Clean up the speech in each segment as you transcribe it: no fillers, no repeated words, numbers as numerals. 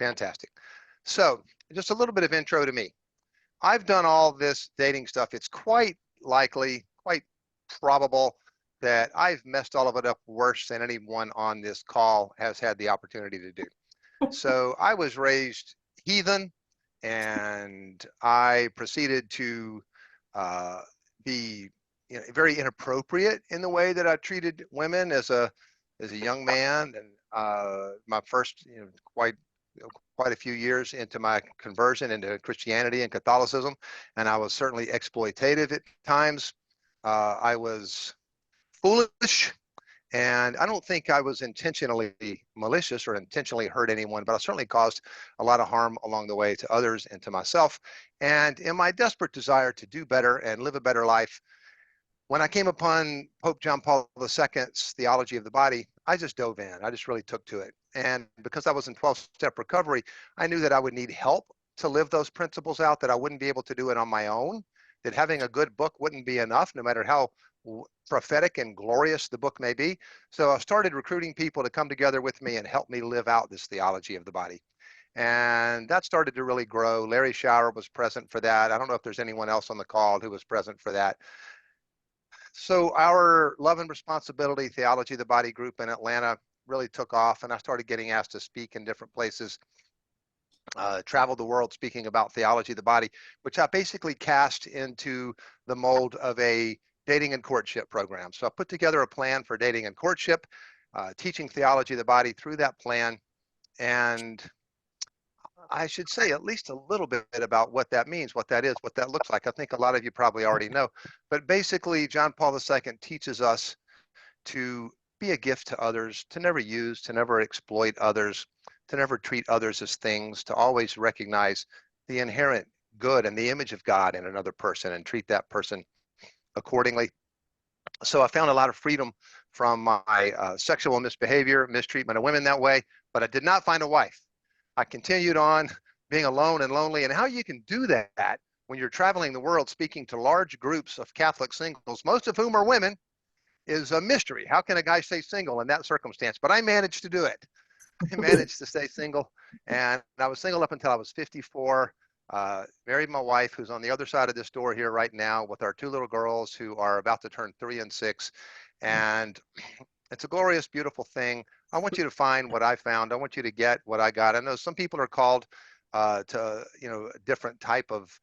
Fantastic. So just a little bit of intro to me. I've done all this dating stuff. It's quite likely, quite probable that I've messed all of it up worse than anyone on this call has had the opportunity to do. So I was raised heathen, and I proceeded to be very inappropriate in the way that I treated women as a young man, and my first quite a few years into my conversion into Christianity and Catholicism, and I was certainly exploitative at times. I was foolish, and I don't think I was intentionally malicious or intentionally hurt anyone, but I certainly caused a lot of harm along the way to others and to myself. And in my desperate desire to do better and live a better life, when I came upon Pope John Paul II's theology of the body, I just dove in. I just really took to it. And because I was in 12-step recovery, I knew that I would need help to live those principles out, that I wouldn't be able to do it on my own, that having a good book wouldn't be enough, no matter how prophetic and glorious the book may be. So I started recruiting people to come together with me and help me live out this theology of the body. And that started to really grow. Larry Shower was present for that. I don't know if there's anyone else on the call who was present for that. So our Love and Responsibility Theology of the Body group in Atlanta really took off, and I started getting asked to speak in different places, traveled the world speaking about theology of the body, which I basically cast into the mold of a dating and courtship program. So I put together a plan for dating and courtship, teaching theology of the body through that plan, and I should say at least a little bit about what that means, what that is, what that looks like. I think a lot of you probably already know, but basically John Paul II teaches us to be a gift to others, to never use, to never exploit others, to never treat others as things, to always recognize the inherent good and the image of God in another person and treat that person accordingly. So I found a lot of freedom from my sexual misbehavior, mistreatment of women that way, but I did not find a wife. I continued on being alone and lonely, and how you can do that when you're traveling the world speaking to large groups of Catholic singles, most of whom are women, is a mystery. How can a guy stay single in that circumstance? But I managed to do it. I managed to stay single, and I was single up until I was 54. Married my wife, who's on the other side of this door here right now, with our two little girls who are about to turn 3 and 6. And it's a glorious, beautiful thing. I want you to find what I found. I want you to get what I got. I know some people are called to, a different type of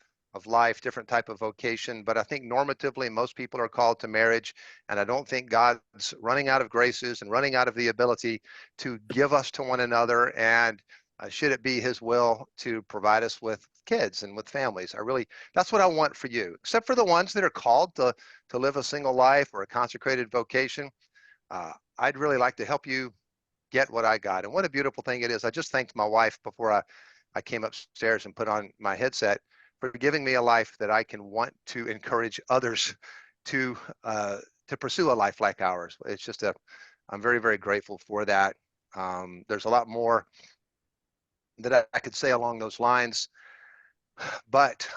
life, different type of vocation, but I think normatively most people are called to marriage, and I don't think God's running out of graces and running out of the ability to give us to one another, and should it be his will to provide us with kids and with families. That's what I want for you, except for the ones that are called to live a single life or a consecrated vocation. I'd really like to help you get what I got. And what a beautiful thing it is. I just thanked my wife before I came upstairs and put on my headset for giving me a life that I can want to encourage others to pursue a life like ours. It's just I'm very, very grateful for that. There's a lot more that I could say along those lines, but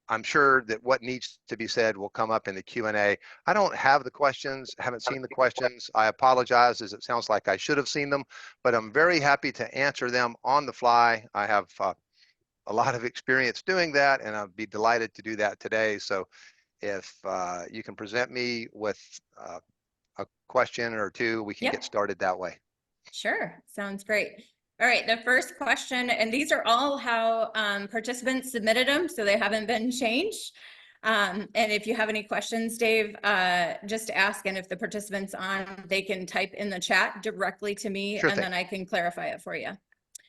I'm sure that what needs to be said will come up in the Q&A. I don't have the questions, haven't seen the questions. I apologize, as it sounds like I should have seen them, but I'm very happy to answer them on the fly. I have a lot of experience doing that, and I'd be delighted to do that today. So if you can present me with a question or two, we can get started that way. Sure, sounds great. All right, the first question, and these are all how participants submitted them, so they haven't been changed. And if you have any questions, Dave, just ask, and if the participant's on, they can type in the chat directly to me, Sure and thing. then I can clarify it for you.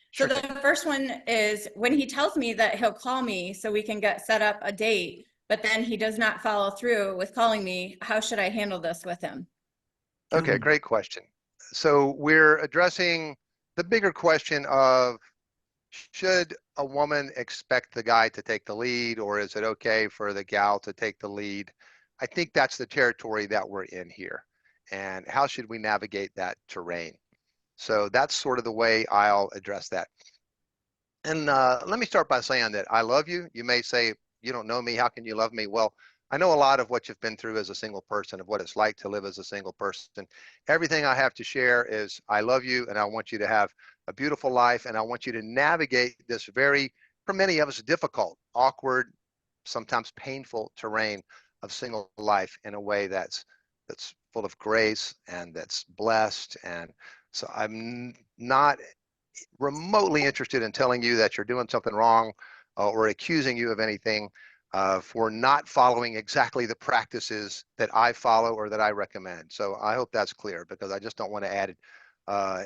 Sure So the thing. first one is, when he tells me that he'll call me so we can set up a date, but then he does not follow through with calling me, how should I handle this with him? Okay, great question. So we're addressing the bigger question of, should a woman expect the guy to take the lead, or is it okay for the gal to take the lead? I think that's the territory that we're in here. And how should we navigate that terrain? So that's sort of the way I'll address that. And let me start by saying that I love you. You may say, you don't know me, how can you love me? Well, I know a lot of what you've been through as a single person, of what it's like to live as a single person. Everything I have to share is I love you and I want you to have a beautiful life and I want you to navigate this very, for many of us, difficult, awkward, sometimes painful terrain of single life in a way that's full of grace and that's blessed. And so I'm not remotely interested in telling you that you're doing something wrong or accusing you of anything for not following exactly the practices that I follow or that I recommend. So I hope that's clear because I just don't want to add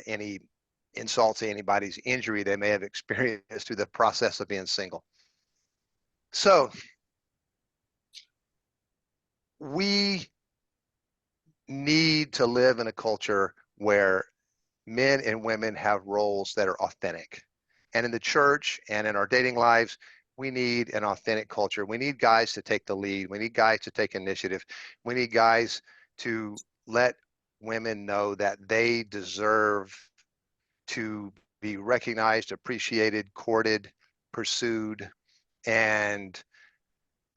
any insult to anybody's injury they may have experienced through the process of being single. So we need to live in a culture where men and women have roles that are authentic. And in the church and in our dating lives, we need an authentic culture. We need guys to take the lead. We need guys to take initiative. We need guys to let women know that they deserve to be recognized, appreciated, courted, pursued. And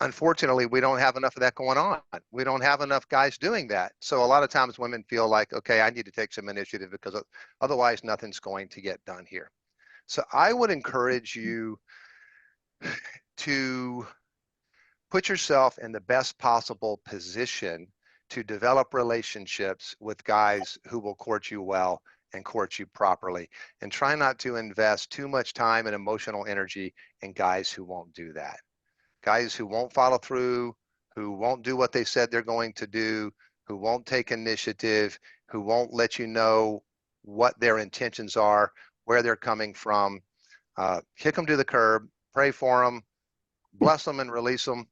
unfortunately, we don't have enough of that going on. We don't have enough guys doing that. So a lot of times women feel like, okay, I need to take some initiative because otherwise nothing's going to get done here. So I would encourage you to put yourself in the best possible position to develop relationships with guys who will court you well and court you properly. And try not to invest too much time and emotional energy in guys who won't do that. Guys who won't follow through, who won't do what they said they're going to do, who won't take initiative, who won't let you know what their intentions are, where they're coming from. Kick them to the curb, pray for them, bless them and release them,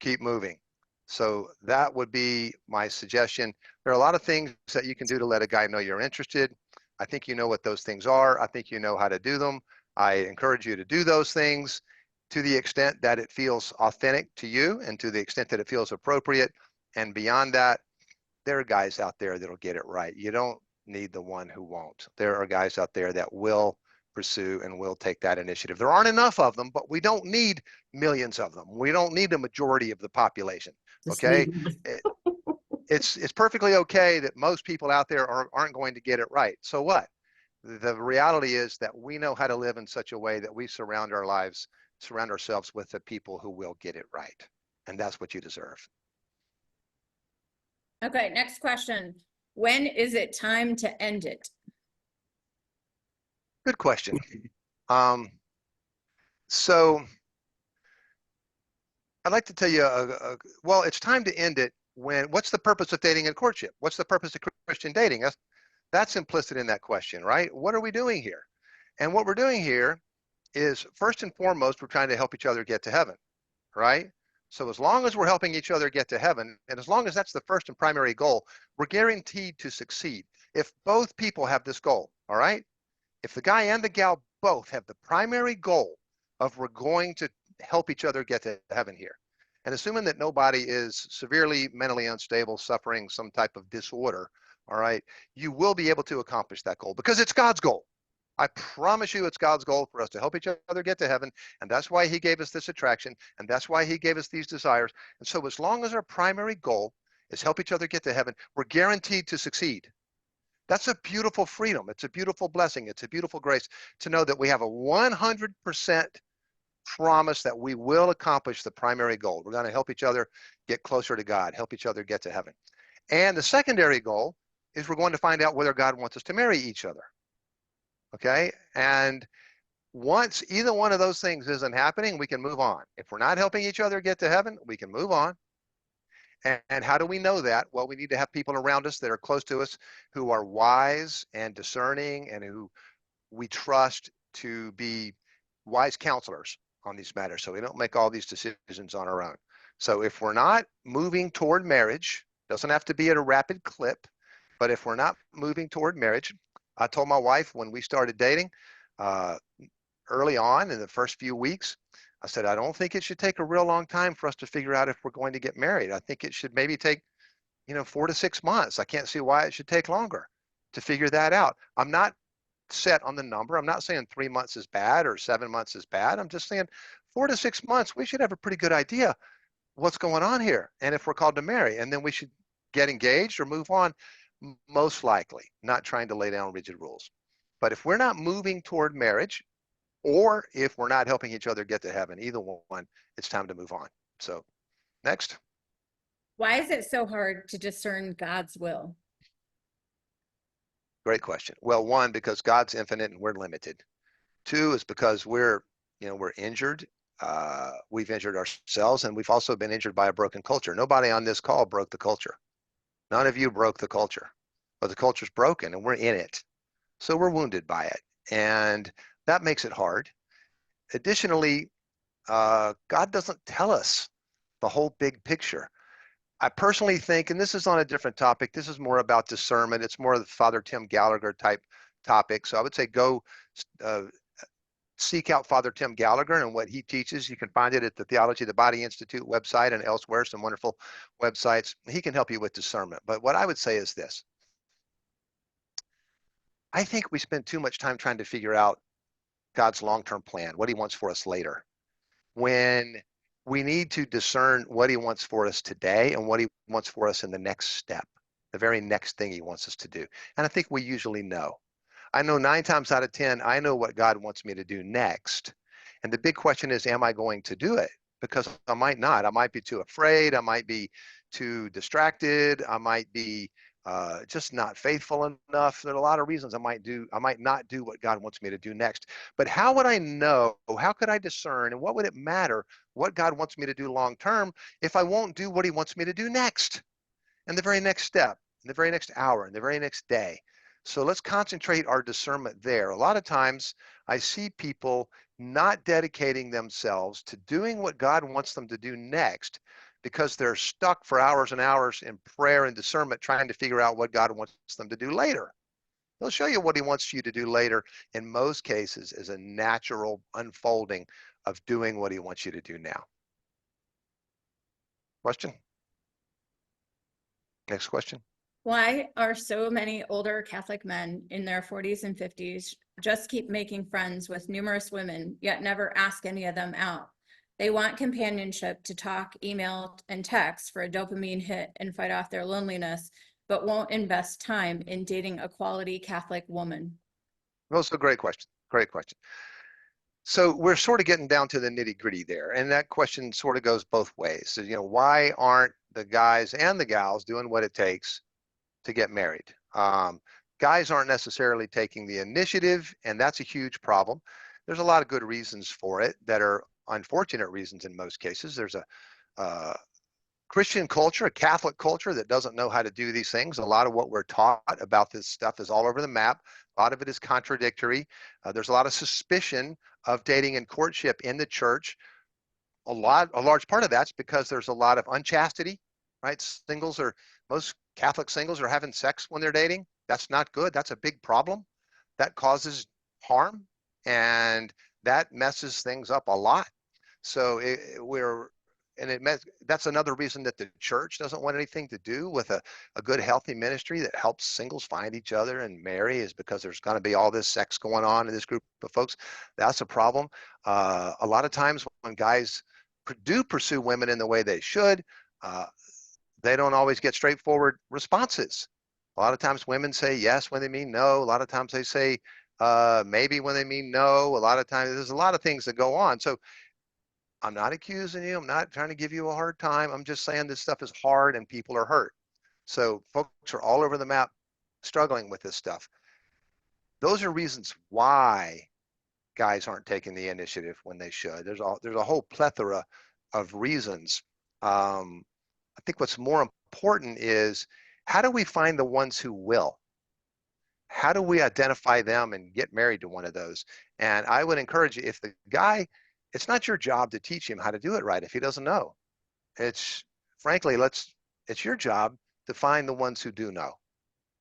keep moving. So that would be my suggestion. There are a lot of things that you can do to let a guy know you're interested. I think you know what those things are. I think you know how to do them. I encourage you to do those things to the extent that it feels authentic to you and to the extent that it feels appropriate. And beyond that, there are guys out there that'll get it right. You don't need the one who won't. There are guys out there that will pursue and will take that initiative. There aren't enough of them, but we don't need millions of them. We don't need the majority of the population. Just Okay. need one. It's perfectly okay that most people out there aren't going to get it right. So what? The reality is that we know how to live in such a way that we surround ourselves with the people who will get it right. And that's what you deserve. Okay, next question. When is it time to end it? Good question. So I'd like to tell you, well, it's time to end it when, what's the purpose of dating and courtship? What's the purpose of Christian dating? That's implicit in that question, right? What are we doing here? And what we're doing here is first and foremost, we're trying to help each other get to heaven, right? So as long as we're helping each other get to heaven, and as long as that's the first and primary goal, we're guaranteed to succeed. If both people have this goal, all right? If the guy and the gal both have the primary goal of we're going to help each other get to heaven here, and assuming that nobody is severely mentally unstable, suffering some type of disorder, all right, you will be able to accomplish that goal because it's God's goal. I promise you it's God's goal for us to help each other get to heaven. And that's why he gave us this attraction. And that's why he gave us these desires. And so as long as our primary goal is help each other get to heaven, we're guaranteed to succeed. That's a beautiful freedom. It's a beautiful blessing. It's a beautiful grace to know that we have a 100% promise that we will accomplish the primary goal. We're going to help each other get closer to God, help each other get to heaven. And the secondary goal is we're going to find out whether God wants us to marry each other. Okay. And once either one of those things isn't happening, we can move on. If we're not helping each other get to heaven, we can move on. And how do we know that? Well, we need to have people around us that are close to us who are wise and discerning and who we trust to be wise counselors on these matters. So we don't make all these decisions on our own. So if we're not moving toward marriage, doesn't have to be at a rapid clip, but if we're not moving toward marriage, I told my wife when we started dating early on in the first few weeks, I said, I don't think it should take a real long time for us to figure out if we're going to get married. I think it should maybe take, 4 to 6 months. I can't see why it should take longer to figure that out. I'm not set on the number. I'm not saying 3 months is bad or 7 months is bad. I'm just saying 4 to 6 months, we should have a pretty good idea. what's going on here and if we're called to marry, and then we should get engaged or move on, most likely, not trying to lay down rigid rules. But if we're not moving toward marriage, or if we're not helping each other get to heaven, either one, it's time to move on. So next. Why is it so hard to discern God's will? Great question. Well, one, because God's infinite and we're limited. Two is because we're injured. We've injured ourselves, and we've also been injured by a broken culture. Nobody on this call broke the culture. None of you broke the culture, but the culture's broken and we're in it. So we're wounded by it. And that makes it hard. Additionally, God doesn't tell us the whole big picture. I personally think, and this is on a different topic, this is more about discernment. It's more of the Father Tim Gallagher type topic. So I would say go uh, seek out Father Tim Gallagher and what he teaches. You can find it at the Theology of the Body Institute website and elsewhere, some wonderful websites. He can help you with discernment. But what I would say is this. I think we spend too much time trying to figure out God's long-term plan, what he wants for us later, when we need to discern what he wants for us today and what he wants for us in the next step, the very next thing he wants us to do. And I think we usually know. I know 9 times out of 10, I know what God wants me to do next. And the big question is, am I going to do it? Because I might not. I might be too afraid. I might be too distracted. I might be just not faithful enough. There are a lot of reasons I might not do what God wants me to do next. But how would I know? How could I discern? And what would it matter what God wants me to do long term if I won't do what he wants me to do next? And the very next step, in the very next hour, in the very next day. So let's concentrate our discernment there. A lot of times I see people not dedicating themselves to doing what God wants them to do next because they're stuck for hours and hours in prayer and discernment trying to figure out what God wants them to do later. He'll show you what he wants you to do later. In most cases, is a natural unfolding of doing what he wants you to do now. Question? Next question. Why are so many older Catholic men in their 40s and 50s just keep making friends with numerous women, yet never ask any of them out? They want companionship to talk, email, and text for a dopamine hit and fight off their loneliness, but won't invest time in dating a quality Catholic woman. Well, it's a great question. Great question. So we're sort of getting down to the nitty gritty there. And that question sort of goes both ways. So, why aren't the guys and the gals doing what it takes to get married? Guys aren't necessarily taking the initiative, and that's a huge problem. There's a lot of good reasons for it that are unfortunate reasons in most cases. There's a Christian culture, a Catholic culture that doesn't know how to do these things. A lot of what we're taught about this stuff is all over the map. A lot of it is contradictory. There's a lot of suspicion of dating and courtship in the church. A large part of that's because there's a lot of unchastity, right? Most Catholic singles are having sex when they're dating. That's not good. That's a big problem. That causes harm, and that messes things up a lot. So that's another reason that the church doesn't want anything to do with a good, healthy ministry that helps singles find each other and marry, is because there's going to be all this sex going on in this group of folks. That's a problem. A lot of times when guys do pursue women in the way they should, they don't always get straightforward responses. A lot of times women say yes when they mean no. A lot of times they say maybe when they mean no. A lot of times there's a lot of things that go on. So I'm not accusing you. I'm not trying to give you a hard time. I'm just saying this stuff is hard and people are hurt. So folks are all over the map struggling with this stuff. Those are reasons why guys aren't taking the initiative when they should. There's a whole plethora of reasons. I think what's more important is, how do we find the ones who will? How do we identify them and get married to one of those? And I would encourage you, if the guy, it's not your job to teach him how to do it right if he doesn't know. It's frankly, it's your job to find the ones who do know.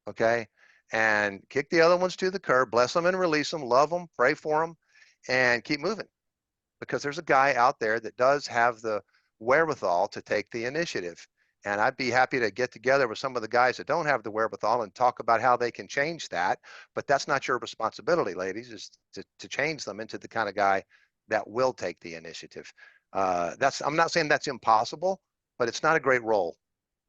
Okay. And kick the other ones to the curb, bless them and release them, love them, pray for them, and keep moving. Because there's a guy out there that does have the wherewithal to take the initiative. And I'd be happy to get together with some of the guys that don't have the wherewithal and talk about how they can change that. But that's not your responsibility, ladies, is to change them into the kind of guy that will take the initiative. I'm not saying that's impossible, but it's not a great role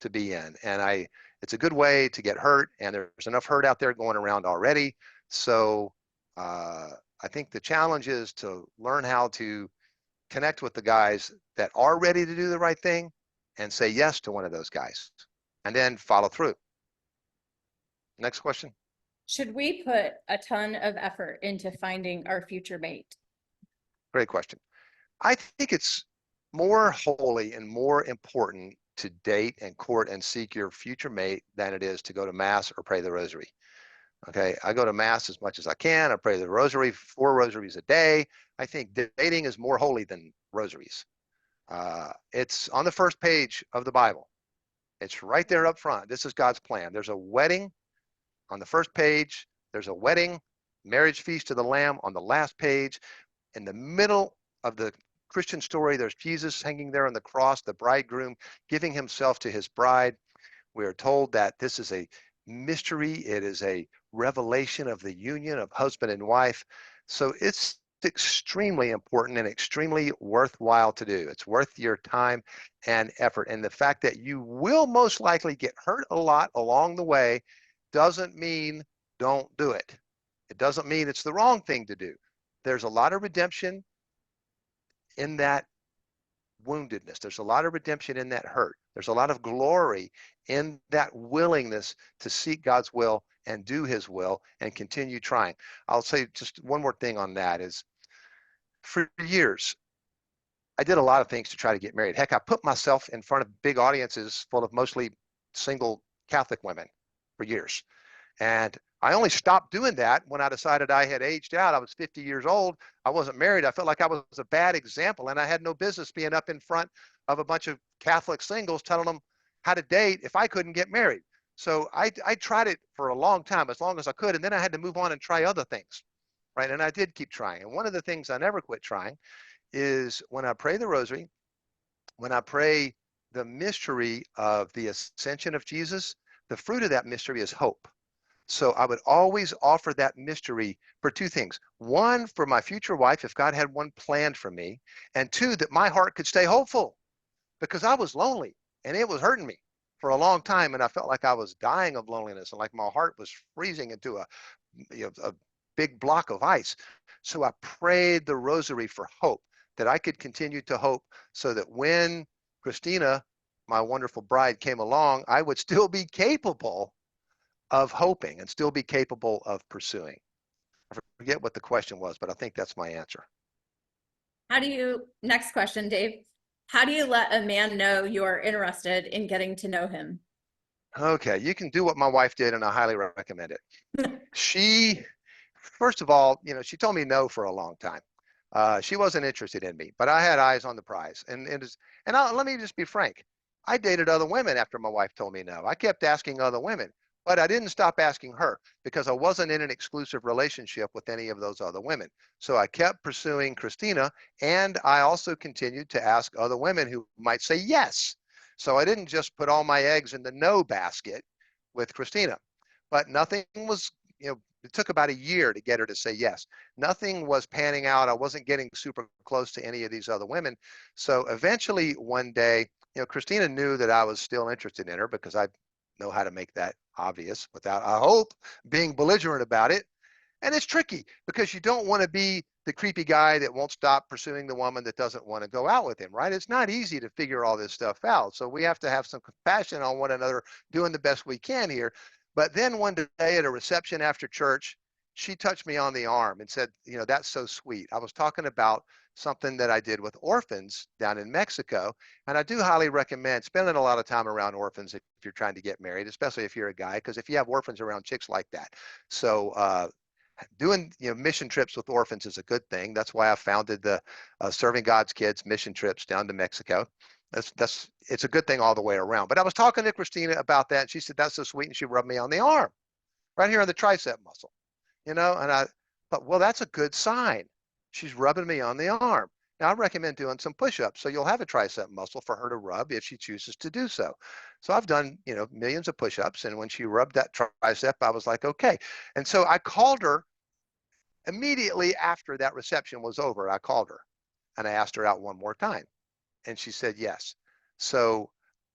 to be in. And it's a good way to get hurt, and there's enough hurt out there going around already. So I think the challenge is to learn how to connect with the guys that are ready to do the right thing and say yes to one of those guys and then follow through. Next question. Should we put a ton of effort into finding our future mate? Great question. I think it's more holy and more important to date and court and seek your future mate than it is to go to mass or pray the rosary. Okay, I go to mass as much as I can. I pray the rosary, 4 rosaries a day. I think dating is more holy than rosaries. It's on the first page of the Bible. It's right there up front. This is God's plan. There's a wedding on the first page. There's a wedding, marriage feast of the Lamb on the last page. In the middle of the Christian story, there's Jesus hanging there on the cross, the bridegroom giving himself to his bride. We are told that this is a mystery. It is a revelation of the union of husband and wife. So it's extremely important and extremely worthwhile to do. It's worth your time and effort. And the fact that you will most likely get hurt a lot along the way doesn't mean don't do it. It doesn't mean it's the wrong thing to do. There's a lot of redemption in that woundedness. There's a lot of redemption in that hurt. There's a lot of glory in that willingness to seek God's will and do his will and continue trying. I'll say just one more thing on that is for years, I did a lot of things to try to get married. Heck, I put myself in front of big audiences full of mostly single Catholic women for years. And I only stopped doing that when I decided I had aged out. I was 50 years old. I wasn't married. I felt like I was a bad example, and I had no business being up in front of a bunch of Catholic singles telling them how to date if I couldn't get married. So I tried it for a long time, as long as I could, and then I had to move on and try other things, right? And I did keep trying. And one of the things I never quit trying is when I pray the rosary, when I pray the mystery of the ascension of Jesus, the fruit of that mystery is hope. So I would always offer that mystery for 2 things. 1, for my future wife, if God had one planned for me, and 2, that my heart could stay hopeful because I was lonely and it was hurting me for a long time. And I felt like I was dying of loneliness and like my heart was freezing into a big block of ice. So I prayed the rosary for hope, that I could continue to hope so that when Christina, my wonderful bride, came along, I would still be capable of hoping and still be capable of pursuing. I forget what the question was, but I think that's my answer. Next question, Dave. How do you let a man know you're interested in getting to know him? Okay, you can do what my wife did, and I highly recommend it. She, first of all, she told me no for a long time. She wasn't interested in me, but I had eyes on the prize. Let me just be frank. I dated other women after my wife told me no. I kept asking other women, but I didn't stop asking her because I wasn't in an exclusive relationship with any of those other women. So I kept pursuing Christina, and I also continued to ask other women who might say yes. So I didn't just put all my eggs in the no basket with Christina, but nothing was, it took about a year to get her to say yes. Nothing was panning out. I wasn't getting super close to any of these other women. So eventually one day, Christina knew that I was still interested in her because I know how to make that obvious without, I hope, being belligerent about it. And it's tricky because you don't want to be the creepy guy that won't stop pursuing the woman that doesn't want to go out with him, right? It's not easy to figure all this stuff out. So we have to have some compassion on one another, doing the best we can here. But then one day at a reception after church, she touched me on the arm and said, that's so sweet. I was talking about something that I did with orphans down in Mexico. And I do highly recommend spending a lot of time around orphans if you're trying to get married, especially if you're a guy, because if you have orphans around, chicks like that. So doing mission trips with orphans is a good thing. That's why I founded the Serving God's Kids mission trips down to Mexico. It's a good thing all the way around. But I was talking to Christina about that, and she said that's so sweet, and she rubbed me on the arm, right here on the tricep muscle, and I thought, well, that's a good sign. She's rubbing me on the arm. Now I recommend doing some push-ups, so you'll have a tricep muscle for her to rub if she chooses to do so. So I've done millions of push-ups, and when she rubbed that tricep, I was like, okay. And so I called her immediately after that reception was over. I called her And I asked her out one more time, and she said yes. So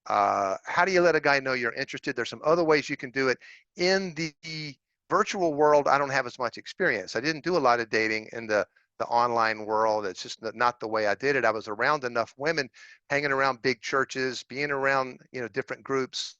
how do you let a guy know you're interested? There's some other ways you can do it. In the virtual world, I don't have as much experience. I didn't do a lot of dating in the online world. It's just not the way I did it. I was around enough women, hanging around big churches, being around, different groups.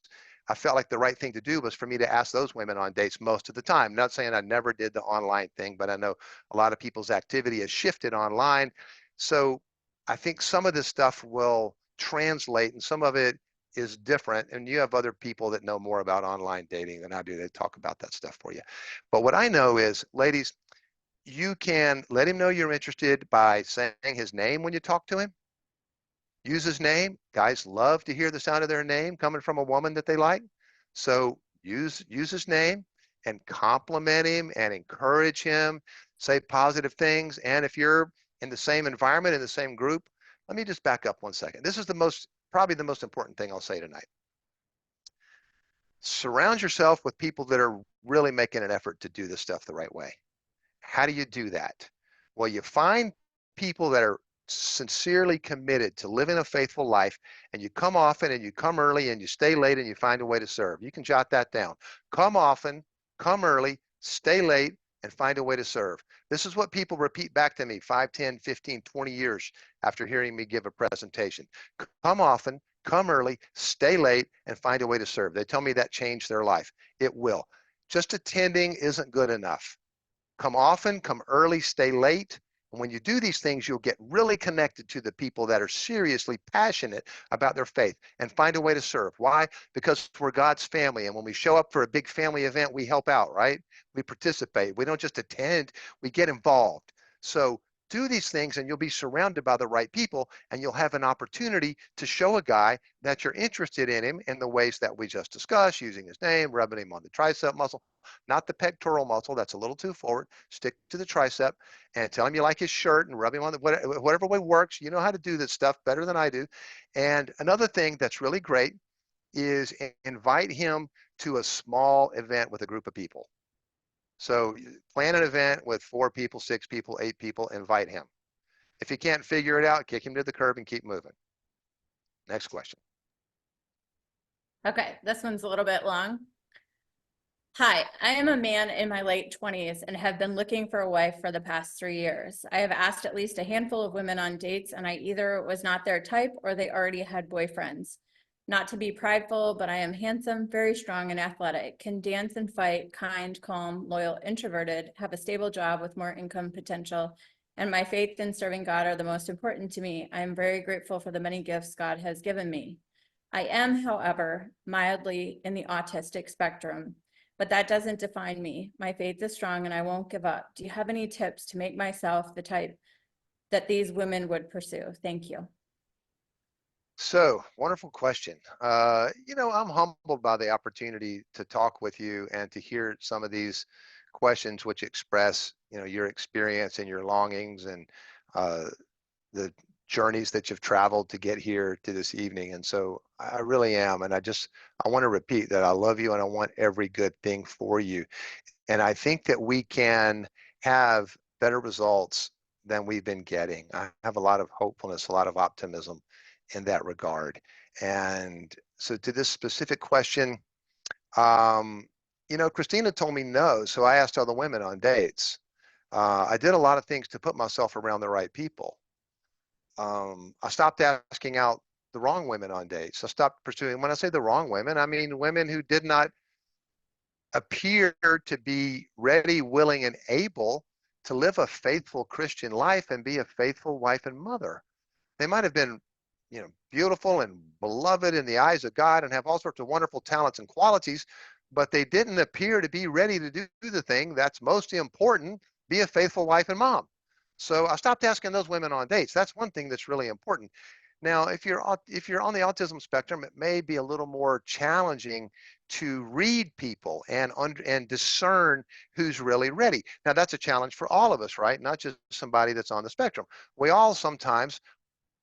I felt like the right thing to do was for me to ask those women on dates most of the time. Not saying I never did the online thing, but I know a lot of people's activity has shifted online. So I think some of this stuff will translate and some of it is different. And you have other people that know more about online dating than I do. They talk about that stuff for you. But what I know is, ladies, you can let him know you're interested by saying his name when you talk to him. Use his name. Guys love to hear the sound of their name coming from a woman that they like. So use his name and compliment him and encourage him. Say positive things. And if you're in the same environment, in the same group, let me just back up one second. This is probably the most important thing I'll say tonight. Surround yourself with people that are really making an effort to do this stuff the right way. How do you do that? Well, you find people that are sincerely committed to living a faithful life, and you come often and you come early and you stay late and you find a way to serve. You can jot that down. Come often, come early, stay late, and find a way to serve. This is what people repeat back to me 5, 10, 15, 20 years after hearing me give a presentation. Come often, come early, stay late, and find a way to serve. They tell me that changed their life. It will. Just attending isn't good enough. Come often, come early, stay late. And when you do these things, you'll get really connected to the people that are seriously passionate about their faith and find a way to serve. Why? Because we're God's family. And when we show up for a big family event, we help out, right? We participate. We don't just attend, we get involved. So do these things and you'll be surrounded by the right people and you'll have an opportunity to show a guy that you're interested in him in the ways that we just discussed, using his name, rubbing him on the tricep muscle, not the pectoral muscle. That's a little too forward. Stick to the tricep and tell him you like his shirt and rub him on the whatever way works. You know how to do this stuff better than I do. And another thing that's really great is invite him to a small event with a group of people. So plan an event with 4 people, 6 people, 8 people, invite him. If he can't figure it out, kick him to the curb and keep moving. Next question. Okay, this one's a little bit long. Hi, I am a man in my late 20s and have been looking for a wife for the past 3 years. I have asked at least a handful of women on dates, and I either was not their type or they already had boyfriends. Not to be prideful, but I am handsome, very strong, and athletic, can dance and fight, kind, calm, loyal, introverted, have a stable job with more income potential, and my faith and serving God are the most important to me. I am very grateful for the many gifts God has given me. I am, however, mildly in the autistic spectrum, but that doesn't define me. My faith is strong and I won't give up. Do you have any tips to make myself the type that these women would pursue? Thank you. So, wonderful question. I'm humbled by the opportunity to talk with you and to hear some of these questions which express, your experience and your longings and the journeys that you've traveled to get here to this evening. And so I really am. And I want to repeat that I love you and I want every good thing for you. And I think that we can have better results than we've been getting. I have a lot of hopefulness, a lot of optimism in that regard. And so to this specific question, Christina told me no. So I asked other women on dates. I did a lot of things to put myself around the right people. I stopped asking out the wrong women on dates. I stopped pursuing, when I say the wrong women, I mean women who did not appear to be ready, willing, and able to live a faithful Christian life and be a faithful wife and mother. They might have been, beautiful and beloved in the eyes of God and have all sorts of wonderful talents and qualities, but they didn't appear to be ready to do the thing that's most important, be a faithful wife and mom. So I stopped asking those women on dates. That's one thing that's really important. Now, if you're on the autism spectrum, it may be a little more challenging to read people and discern who's really ready. Now, that's a challenge for all of us, right? Not just somebody that's on the spectrum. We all sometimes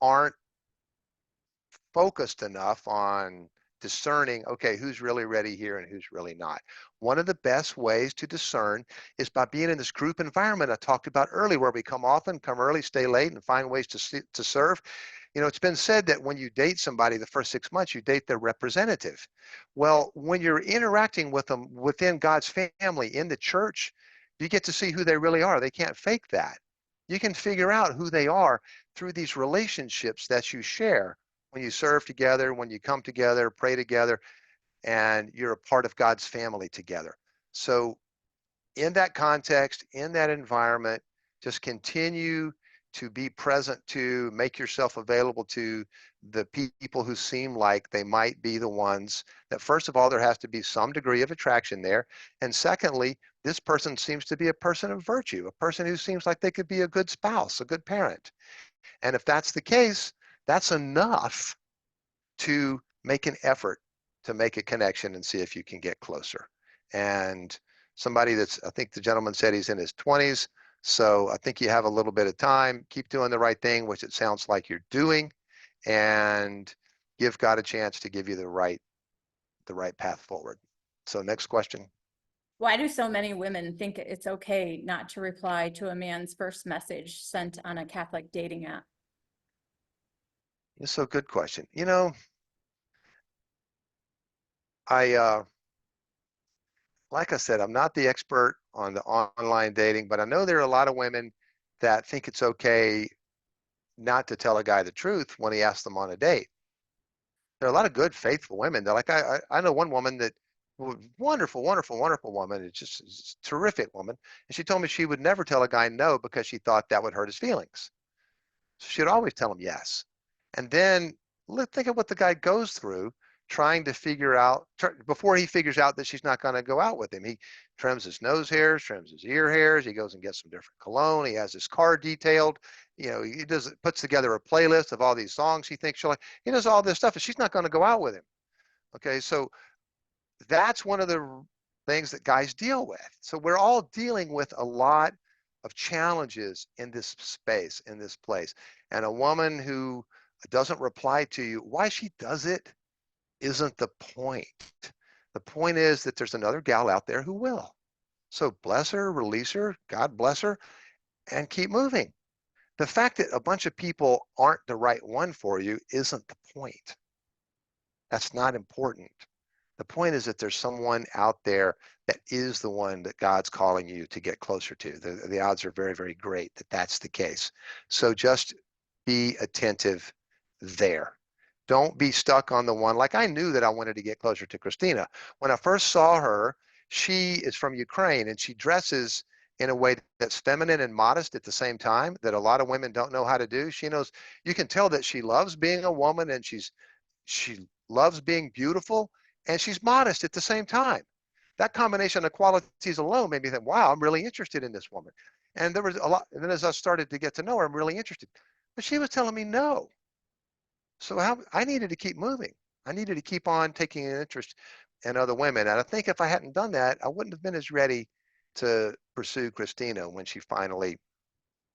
aren't focused enough on discerning, okay, who's really ready here and who's really not. One of the best ways to discern is by being in this group environment I talked about earlier, where we come often, come early, stay late, and find ways to serve. It's been said that when you date somebody the first 6 months, you date their representative. Well, when you're interacting with them within God's family in the church, you get to see who they really are. They can't fake that. You can figure out who they are through these relationships that you share when you serve together, when you come together, pray together, and you're a part of God's family together. So in that context, in that environment, just continue to be present to, make yourself available to the people who seem like they might be the ones that, first of all, there has to be some degree of attraction there. And secondly, this person seems to be a person of virtue, a person who seems like they could be a good spouse, a good parent. And if that's the case, that's enough to make an effort to make a connection and see if you can get closer. And somebody that's, I think the gentleman said he's in his 20s. So I think you have a little bit of time. Keep doing the right thing, which it sounds like you're doing, and give God a chance to give you the right path forward. So next question. Why do so many women think it's okay not to reply to a man's first message sent on a Catholic dating app? It's a good question. I like I said, I'm not the expert on the online dating, but I know there are a lot of women that think it's okay not to tell a guy the truth when he asks them on a date. There are a lot of good, faithful women. They're like, I know one woman that wonderful, wonderful, wonderful woman. It's a terrific woman. And she told me she would never tell a guy no because she thought that would hurt his feelings. So she'd always tell him yes. And then think of what the guy goes through trying to figure out, before he figures out that she's not going to go out with him. He trims his nose hairs, trims his ear hairs. He goes and gets some different cologne. He has his car detailed. He puts together a playlist of all these songs he thinks she'll like. He does all this stuff, and she's not going to go out with him. Okay, so that's one of the things that guys deal with. So we're all dealing with a lot of challenges in this space, in this place. And a woman who doesn't reply to you, why she does it isn't the point. The point is that there's another gal out there who will. So bless her, release her, God bless her, and keep moving. The fact that a bunch of people aren't the right one for you isn't the point. That's not important. The point is that there's someone out there that is the one that God's calling you to get closer to. The odds are very, very great that that's the case. So just be attentive there. Don't be stuck on the one. Like, I knew that I wanted to get closer to Christina. When I first saw her, she is from Ukraine, and she dresses in a way that's feminine and modest at the same time that a lot of women don't know how to do. She knows, you can tell that she loves being a woman, and she loves being beautiful, and she's modest at the same time. That combination of qualities alone made me think, wow, I'm really interested in this woman. And there was a lot, and then as I started to get to know her, I'm really interested. But she was telling me no. So I needed to keep moving. I needed to keep on taking an interest in other women. And I think if I hadn't done that, I wouldn't have been as ready to pursue Christina when she finally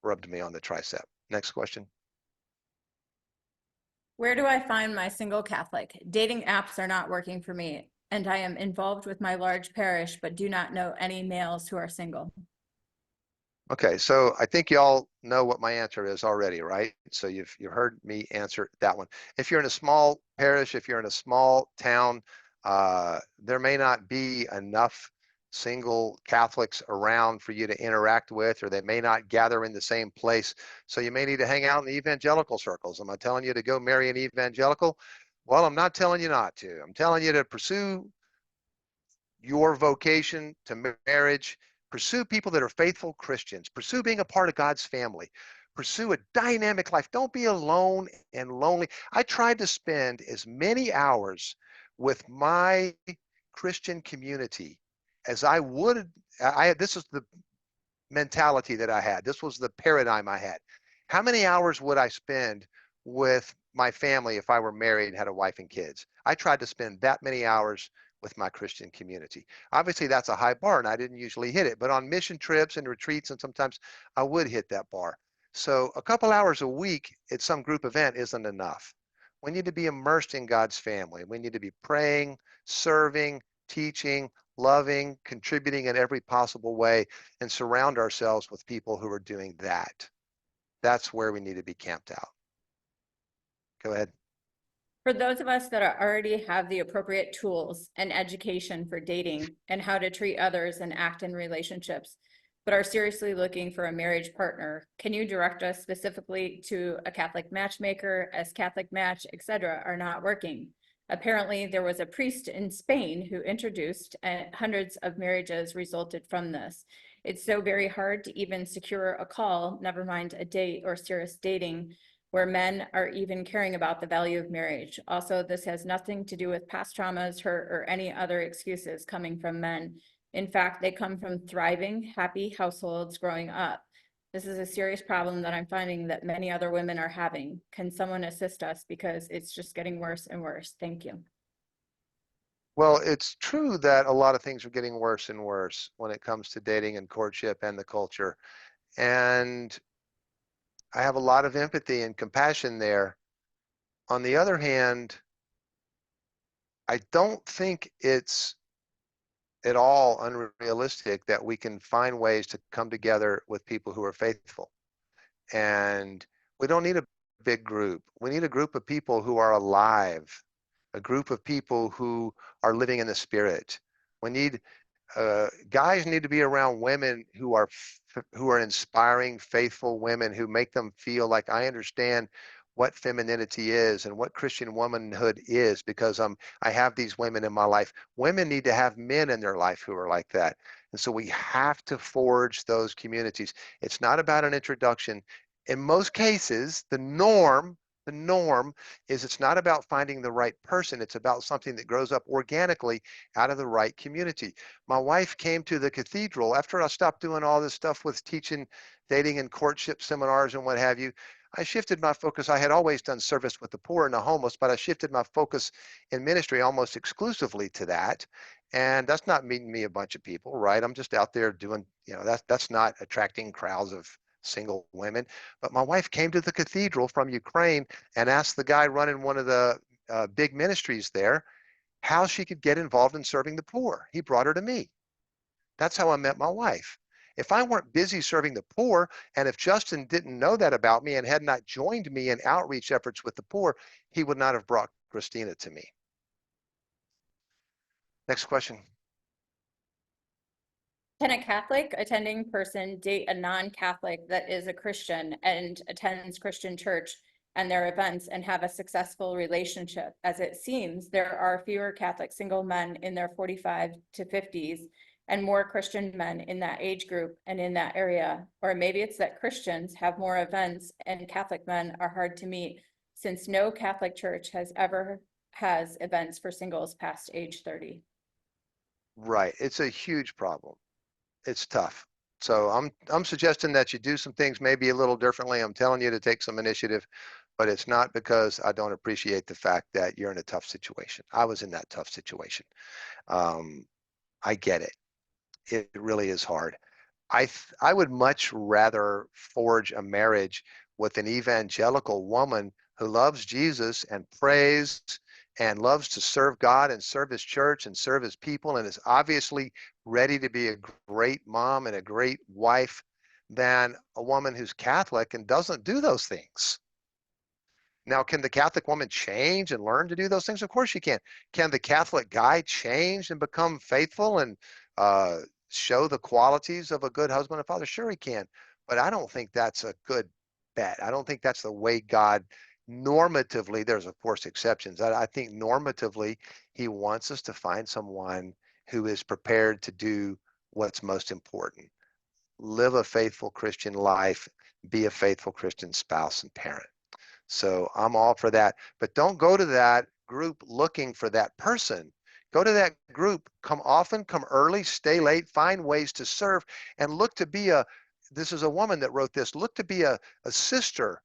rubbed me on the tricep. Next question. Where do I find my single Catholic? Dating apps are not working for me, and I am involved with my large parish, but do not know any males who are single. Okay, so I think y'all know what my answer is already, right? So you've heard me answer that one. If you're in a small parish, if you're in a small town, there may not be enough single Catholics around for you to interact with, or they may not gather in the same place. So you may need to hang out in the evangelical circles. Am I telling you to go marry an evangelical? Well, I'm not telling you not to. I'm telling you to pursue your vocation to marriage. Pursue people that are faithful Christians. Pursue being a part of God's family. Pursue a dynamic life. Don't be alone and lonely. I tried to spend as many hours with my Christian community as I would. This is the mentality that I had. This was the paradigm I had. How many hours would I spend with my family if I were married and had a wife and kids? I tried to spend that many hours with my Christian community. Obviously, that's a high bar, and I didn't usually hit it. But on mission trips and retreats, and sometimes I would hit that bar. So a couple hours a week at some group event isn't enough. We need to be immersed in God's family. We need to be praying, serving, teaching, loving, contributing in every possible way, and surround ourselves with people who are doing that. That's where we need to be camped out. Go ahead. For those of us that already have the appropriate tools and education for dating and how to treat others and act in relationships, but are seriously looking for a marriage partner, can you direct us specifically to a Catholic matchmaker, as Catholic Match, etc., are not working? Apparently, there was a priest in Spain who introduced, and hundreds of marriages resulted from this. It's so very hard to even secure a call, never mind a date or serious dating, where men are even caring about the value of marriage. Also, this has nothing to do with past traumas, hurt, or any other excuses coming from men. In fact, they come from thriving, happy households growing up. This is a serious problem that I'm finding that many other women are having. Can someone assist us? Because it's just getting worse and worse. Thank you. Well, it's true that a lot of things are getting worse and worse when it comes to dating and courtship and the culture. And I have a lot of empathy and compassion there. On the other hand, I don't think it's at all unrealistic that we can find ways to come together with people who are faithful. And we don't need a big group. We need a group of people who are alive, a group of people who are living in the spirit. We need guys need to be around women who are inspiring, faithful women who make them feel like I understand what femininity is and what Christian womanhood is because I have these women in my life. Women need to have men in their life who are like that. And so we have to forge those communities. It's not about an introduction. In most cases, the norm is it's not about finding the right person. It's about something that grows up organically out of the right community. My wife came to the cathedral after I stopped doing all this stuff with teaching, dating, and courtship seminars and what have you. I shifted my focus. I had always done service with the poor and the homeless, but I shifted my focus in ministry almost exclusively to that. And that's not meeting me a bunch of people, right? I'm just out there doing, that's not attracting crowds of single women. But my wife came to the cathedral from Ukraine and asked the guy running one of the big ministries there how she could get involved in serving the poor. He brought her to me. That's how I met my wife. If I weren't busy serving the poor, and if Justin didn't know that about me and had not joined me in outreach efforts with the poor, he would not have brought Christina to me. Next question. Can a Catholic attending person date a non-Catholic that is a Christian and attends Christian church and their events and have a successful relationship? As it seems, there are fewer Catholic single men in their 45 to 50s and more Christian men in that age group and in that area. Or maybe it's that Christians have more events and Catholic men are hard to meet, since no Catholic church has events for singles past age 30. Right. It's a huge problem. It's tough. So I'm suggesting that you do some things maybe a little differently. I'm telling you to take some initiative, but it's not because I don't appreciate the fact that you're in a tough situation. I was in that tough situation. Um, I get it. It really is hard. I would much rather forge a marriage with an evangelical woman who loves Jesus and prays and loves to serve God and serve his church and serve his people and is obviously ready to be a great mom and a great wife than a woman who's Catholic and doesn't do those things. Now, can the Catholic woman change and learn to do those things? Of course she can. Can the Catholic guy change and become faithful and show the qualities of a good husband and father? Sure he can. But I don't think that's a good bet. I don't think that's the way God normatively, there's of course exceptions. I think normatively, he wants us to find someone who is prepared to do what's most important. Live a faithful Christian life, be a faithful Christian spouse and parent. So I'm all for that. But don't go to that group looking for that person. Go to that group, come often, come early, stay late, find ways to serve, and look to be this is a woman that wrote this, look to be a sister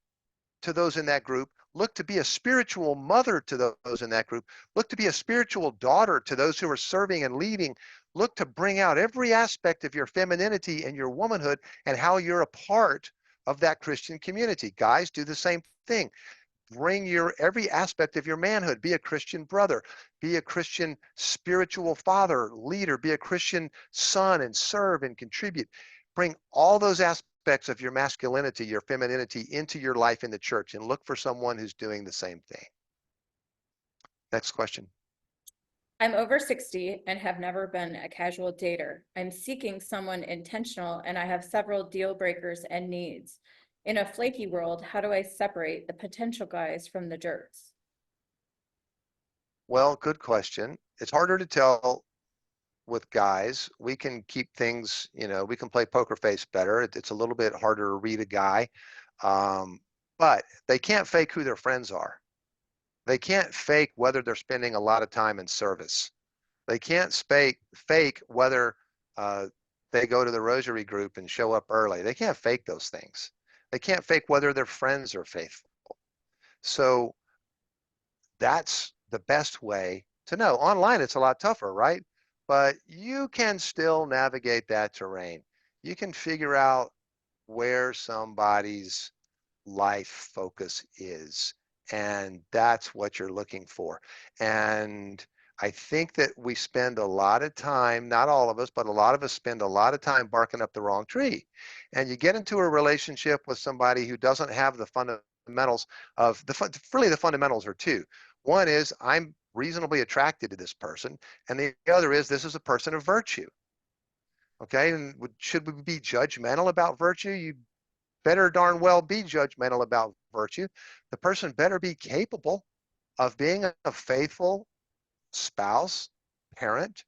to those in that group, look to be a spiritual mother to those in that group, look to be a spiritual daughter to those who are serving and leading, look to bring out every aspect of your femininity and your womanhood and how you're a part of that Christian community. Guys, do the same thing. bring your every aspect of your manhood. Be a Christian brother, be a Christian spiritual father, leader, be a Christian son and serve and contribute. Bring all those aspects of your masculinity, your femininity into your life in the church and look for someone who's doing the same thing. Next question. I'm over 60 and have never been a casual dater. I'm seeking someone intentional and I have several deal breakers and needs. In a flaky world, how do I separate the potential guys from the jerks? Well, good question. It's harder to tell with guys. We can keep things, we can play poker face better. It's a little bit harder to read a guy. Um, but they can't fake who their friends are. They can't fake whether they're spending a lot of time in service. They can't fake whether uh, they go to the rosary group and show up early. They can't fake those things. They can't fake whether their friends are faithful. So that's the best way to know. Online, it's a lot tougher, right? But you can still navigate that terrain. You can figure out where somebody's life focus is. And that's what you're looking for. And I think that we spend a lot of time, not all of us, but a lot of us spend a lot of time barking up the wrong tree. And you get into a relationship with somebody who doesn't have the fundamentals of really the fundamentals are two. One is I'm reasonably attracted to this person, and the other is this is a person of virtue. Okay, and should we be judgmental about virtue? You better darn well be judgmental about virtue. The person better be capable of being a faithful spouse, parent.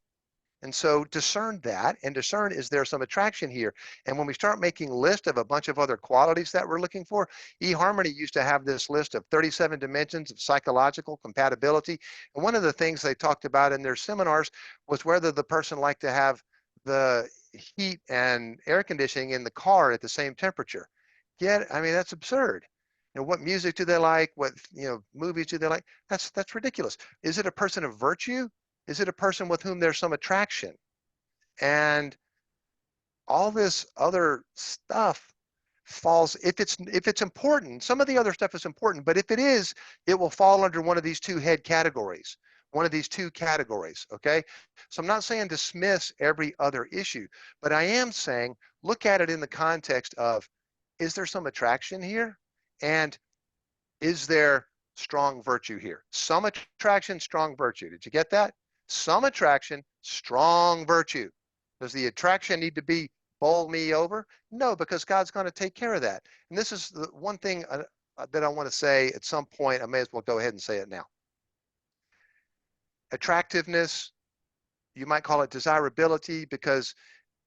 And so discern that and discern, is there some attraction here? And when we start making list of a bunch of other qualities that we're looking for, eHarmony used to have this list of 37 dimensions of psychological compatibility. And one of the things they talked about in their seminars was whether the person liked to have the heat and air conditioning in the car at the same temperature. I mean, that's absurd. What music do they like? What, movies do they like? That's ridiculous. Is it a person of virtue? Is it a person with whom there's some attraction? And all this other stuff falls, if it's important, some of the other stuff is important, but if it is, it will fall under one of these two head categories, one of these two categories, okay? So I'm not saying dismiss every other issue, but I am saying look at it in the context of, is there some attraction here? And is there strong virtue here? Some attraction, strong virtue. Did you get that? Some attraction, strong virtue. Does the attraction need to bowl me over? No, because God's going to take care of that. And this is the one thing that I want to say at some point. I may as well go ahead and say it now. Attractiveness, you might call it desirability, because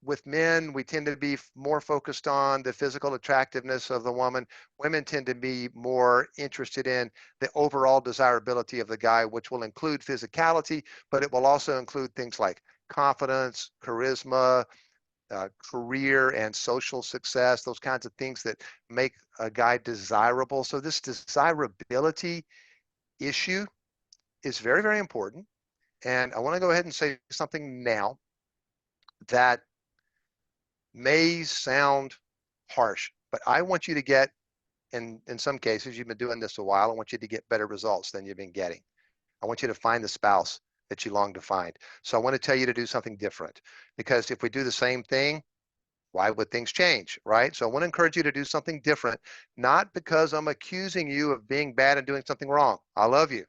with men, we tend to be more focused on the physical attractiveness of the woman. Women tend to be more interested in the overall desirability of the guy, which will include physicality, but it will also include things like confidence, charisma, career and social success, those kinds of things that make a guy desirable. So this desirability issue is very, very important. And I want to go ahead and say something now that may sound harsh, but I want you to get, in some cases, you've been doing this a while, I want you to get better results than you've been getting. I want you to find the spouse that you long to find. So I want to tell you to do something different, because if we do the same thing, why would things change, right? So I want to encourage you to do something different, not because I'm accusing you of being bad and doing something wrong. I love you,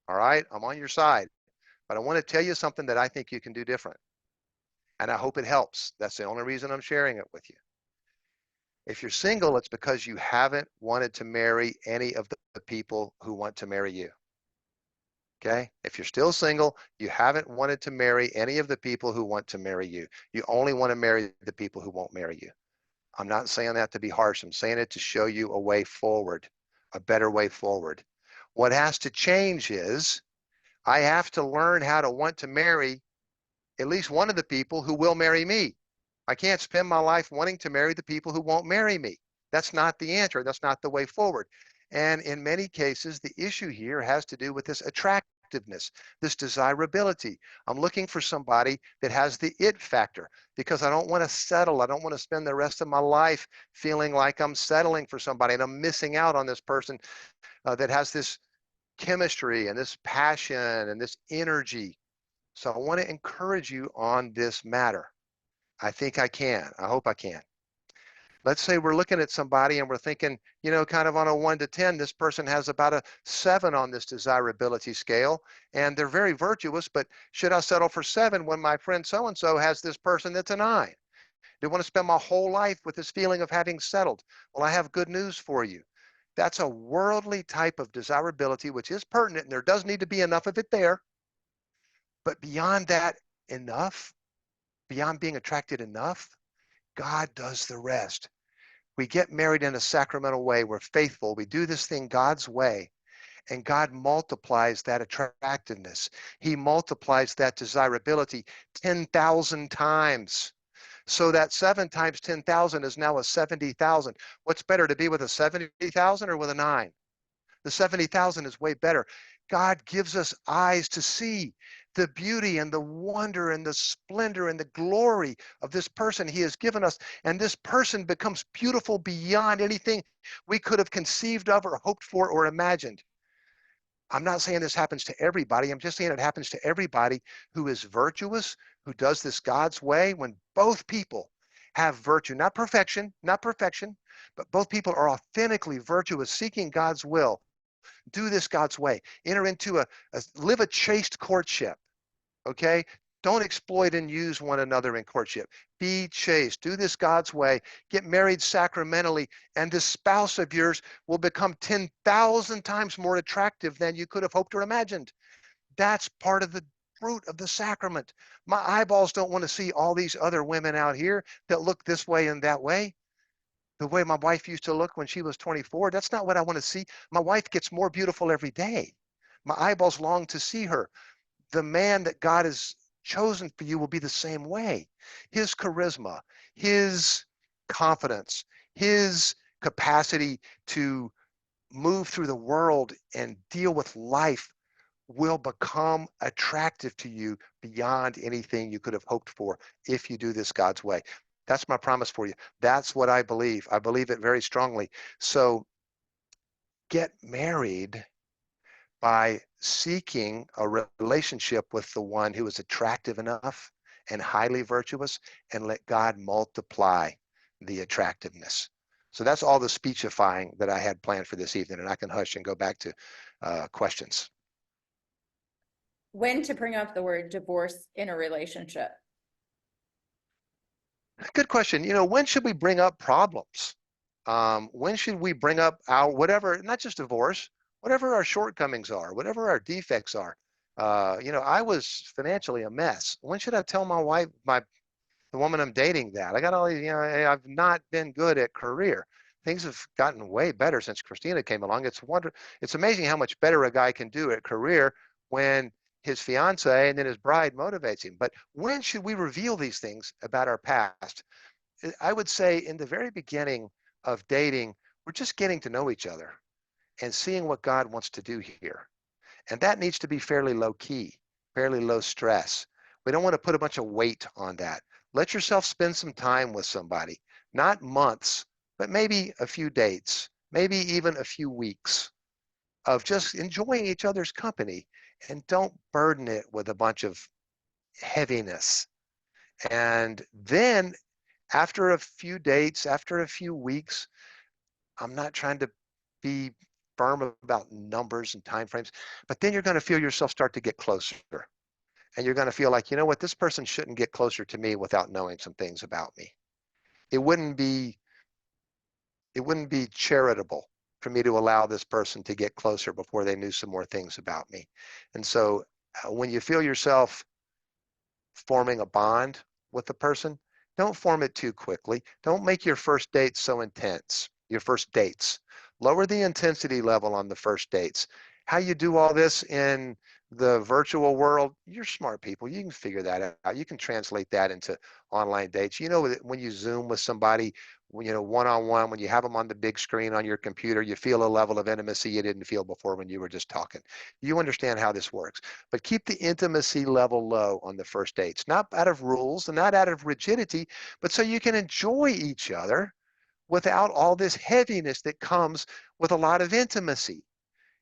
all right? I'm on your side, but I want to tell you something that I think you can do different. And I hope it helps. That's the only reason I'm sharing it with you. If you're single, it's because you haven't wanted to marry any of the people who want to marry you. Okay? If you're still single, you haven't wanted to marry any of the people who want to marry you. You only want to marry the people who won't marry you. I'm not saying that to be harsh. I'm saying it to show you a way forward, a better way forward. What has to change is I have to learn how to want to marry at least one of the people who will marry me. I can't spend my life wanting to marry the people who won't marry me. That's not the answer. That's not the way forward. And in many cases, the issue here has to do with this attractiveness attractiveness, this desirability. I'm looking for somebody that has the it factor because I don't want to settle. I don't want to spend the rest of my life feeling like I'm settling for somebody and I'm missing out on this person that has this chemistry and this passion and this energy. So I want to encourage you on this matter. I think I can. I hope I can. Let's say we're looking at somebody and we're thinking, kind of on a 1 to 10, this person has about a 7 on this desirability scale, and they're very virtuous, but should I settle for 7 when my friend so-and-so has this person that's a 9? Do I want to spend my whole life with this feeling of having settled? Well, I have good news for you. That's a worldly type of desirability, which is pertinent, and there does need to be enough of it there. But beyond that, enough, beyond being attracted enough, God does the rest. We get married in a sacramental way. We're faithful. We do this thing God's way. And God multiplies that attractiveness. He multiplies that desirability 10,000 times. So that 7 times 10,000 is now a 70,000. What's better, to be with a 70,000 or with a 9? The 70,000 is way better. God gives us eyes to see the beauty and the wonder and the splendor and the glory of this person he has given us. And this person becomes beautiful beyond anything we could have conceived of or hoped for or imagined. I'm not saying this happens to everybody. I'm just saying it happens to everybody who is virtuous, who does this God's way. When both people have virtue, not perfection, but both people are authentically virtuous, seeking God's will. Do this God's way. Enter into live a chaste courtship. Okay? Don't exploit and use one another in courtship. Be chaste. Do this God's way. Get married sacramentally, and this spouse of yours will become 10,000 times more attractive than you could have hoped or imagined. That's part of the fruit of the sacrament. My eyeballs don't want to see all these other women out here that look this way and that way. The way my wife used to look when she was 24, that's not what I want to see. My wife gets more beautiful every day. My eyeballs long to see her. The man that God has chosen for you will be the same way. His charisma, his confidence, his capacity to move through the world and deal with life will become attractive to you beyond anything you could have hoped for if you do this God's way. That's my promise for you. That's what I believe. I believe it very strongly. So get married by seeking a relationship with the one who is attractive enough and highly virtuous, and let God multiply the attractiveness. So that's all the speechifying that I had planned for this evening, and I can hush and go back to questions. When to bring up the word divorce in a relationship? Good question. When should we bring up problems? When should we bring up our whatever, not just divorce, whatever our shortcomings are, whatever our defects are? I was financially a mess. When should I tell my wife, the woman I'm dating, that I got all these, hey, I've not been good at career. Things have gotten way better since Christina came along. It's amazing how much better a guy can do at career when his fiance and then his bride motivates him. But when should we reveal these things about our past? I would say in the very beginning of dating, we're just getting to know each other and seeing what God wants to do here. And that needs to be fairly low key, fairly low stress. We don't want to put a bunch of weight on that. Let yourself spend some time with somebody, not months, but maybe a few dates, maybe even a few weeks of just enjoying each other's company, and don't burden it with a bunch of heaviness. And then after a few dates, after a few weeks, I'm not trying to be firm about numbers and time frames, but then you're going to feel yourself start to get closer. And you're going to feel like, you know what, this person shouldn't get closer to me without knowing some things about me. It wouldn't be charitable for me to allow this person to get closer before they knew some more things about me. And so when you feel yourself forming a bond with the person, don't form it too quickly. Don't make your first date so intense. Your first dates. Lower the intensity level on the first dates How you do all this in the virtual world, you're smart people. You can figure that out. You can translate that into online dates. You know that when you Zoom with somebody, one-on-one, when you have them on the big screen on your computer, you feel a level of intimacy you didn't feel before when you were just talking. You understand how this works. But keep the intimacy level low on the first dates, not out of rules and not out of rigidity, but so you can enjoy each other without all this heaviness that comes with a lot of intimacy.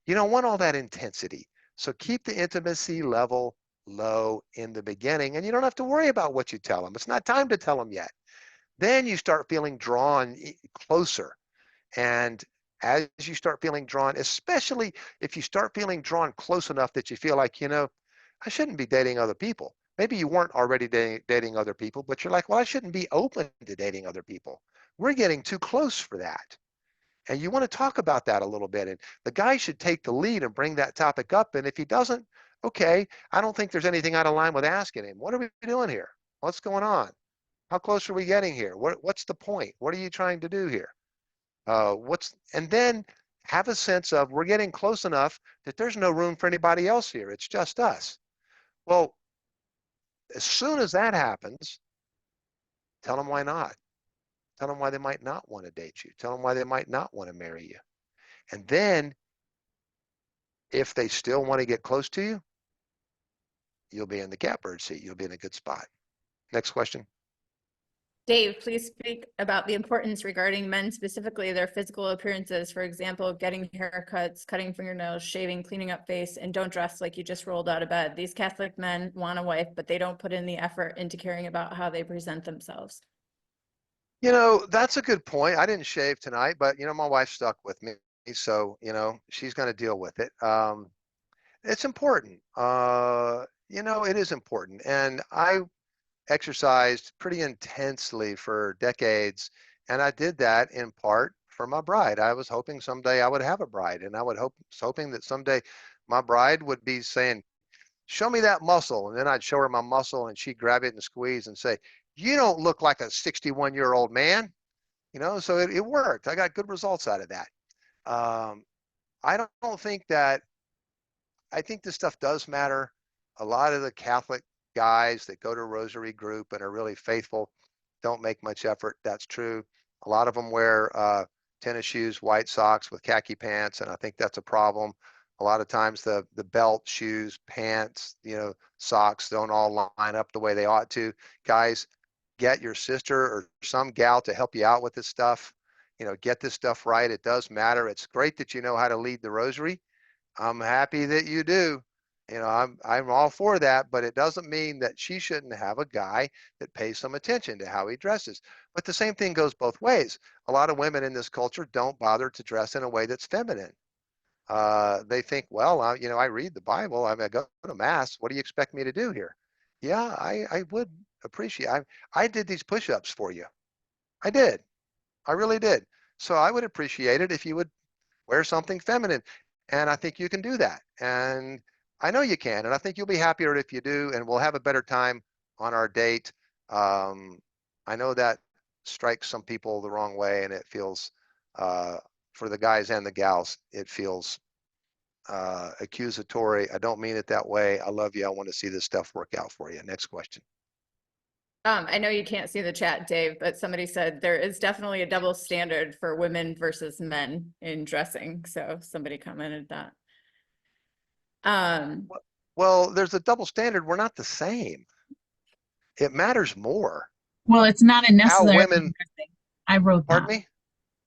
You don't want all that intensity. So keep the intimacy level low in the beginning, and you don't have to worry about what you tell them. It's not time to tell them yet. Then you start feeling drawn closer. And as you start feeling drawn, especially if you start feeling drawn close enough that you feel like, I shouldn't be dating other people. Maybe you weren't already dating other people, but you're like, well, I shouldn't be open to dating other people. We're getting too close for that. And you want to talk about that a little bit. And the guy should take the lead and bring that topic up. And if he doesn't, okay, I don't think there's anything out of line with asking him, what are we doing here? What's going on? How close are we getting here? What's the point? What are you trying to do here? And then have a sense of we're getting close enough that there's no room for anybody else here. It's just us. Well, as soon as that happens, tell them why not. Tell them why they might not want to date you. Tell them why they might not want to marry you. And then if they still want to get close to you, you'll be in the catbird seat. You'll be in a good spot. Next question. Dave, please speak about the importance regarding men, specifically their physical appearances. For example, getting haircuts, cutting fingernails, shaving, cleaning up face, and don't dress like you just rolled out of bed. These Catholic men want a wife, but they don't put in the effort into caring about how they present themselves. That's a good point. I didn't shave tonight, but my wife's stuck with me. So, she's going to deal with it. It's important. It is important. And I exercised pretty intensely for decades. And I did that in part for my bride. I was hoping someday I would have a bride, and I was hoping that someday my bride would be saying, show me that muscle. And then I'd show her my muscle and she'd grab it and squeeze and say, you don't look like a 61-year-old man. So it worked. I got good results out of that. I don't think that I think this stuff does matter. A lot of the Catholic guys that go to Rosary Group and are really faithful don't make much effort. That's true. A lot of them wear tennis shoes, white socks with khaki pants, and I think that's a problem. A lot of times the belt, shoes, pants, socks don't all line up the way they ought to. Guys, get your sister or some gal to help you out with this stuff. Get this stuff right. It does matter. It's great that you know how to lead the rosary. I'm happy that you do. I'm all for that, but it doesn't mean that she shouldn't have a guy that pays some attention to how he dresses. But the same thing goes both ways. A lot of women in this culture don't bother to dress in a way that's feminine. They think, well, I read the Bible. I go to mass. What do you expect me to do here? Yeah, I would appreciate. I did these push-ups for you. I did. I really did. So I would appreciate it if you would wear something feminine. And I think you can do that. And I know you can. And I think you'll be happier if you do. And we'll have a better time on our date. Um, I know that strikes some people the wrong way, and it feels, for the guys and the gals, it feels accusatory. I don't mean it that way. I love you. I want to see this stuff work out for you. Next question. I know you can't see the chat, Dave, but somebody said there is definitely a double standard for women versus men in dressing. So somebody commented that. Well, there's a double standard. We're not the same. It matters more Well, it's not a how necessarily women, dressing. I wrote pardon that. me,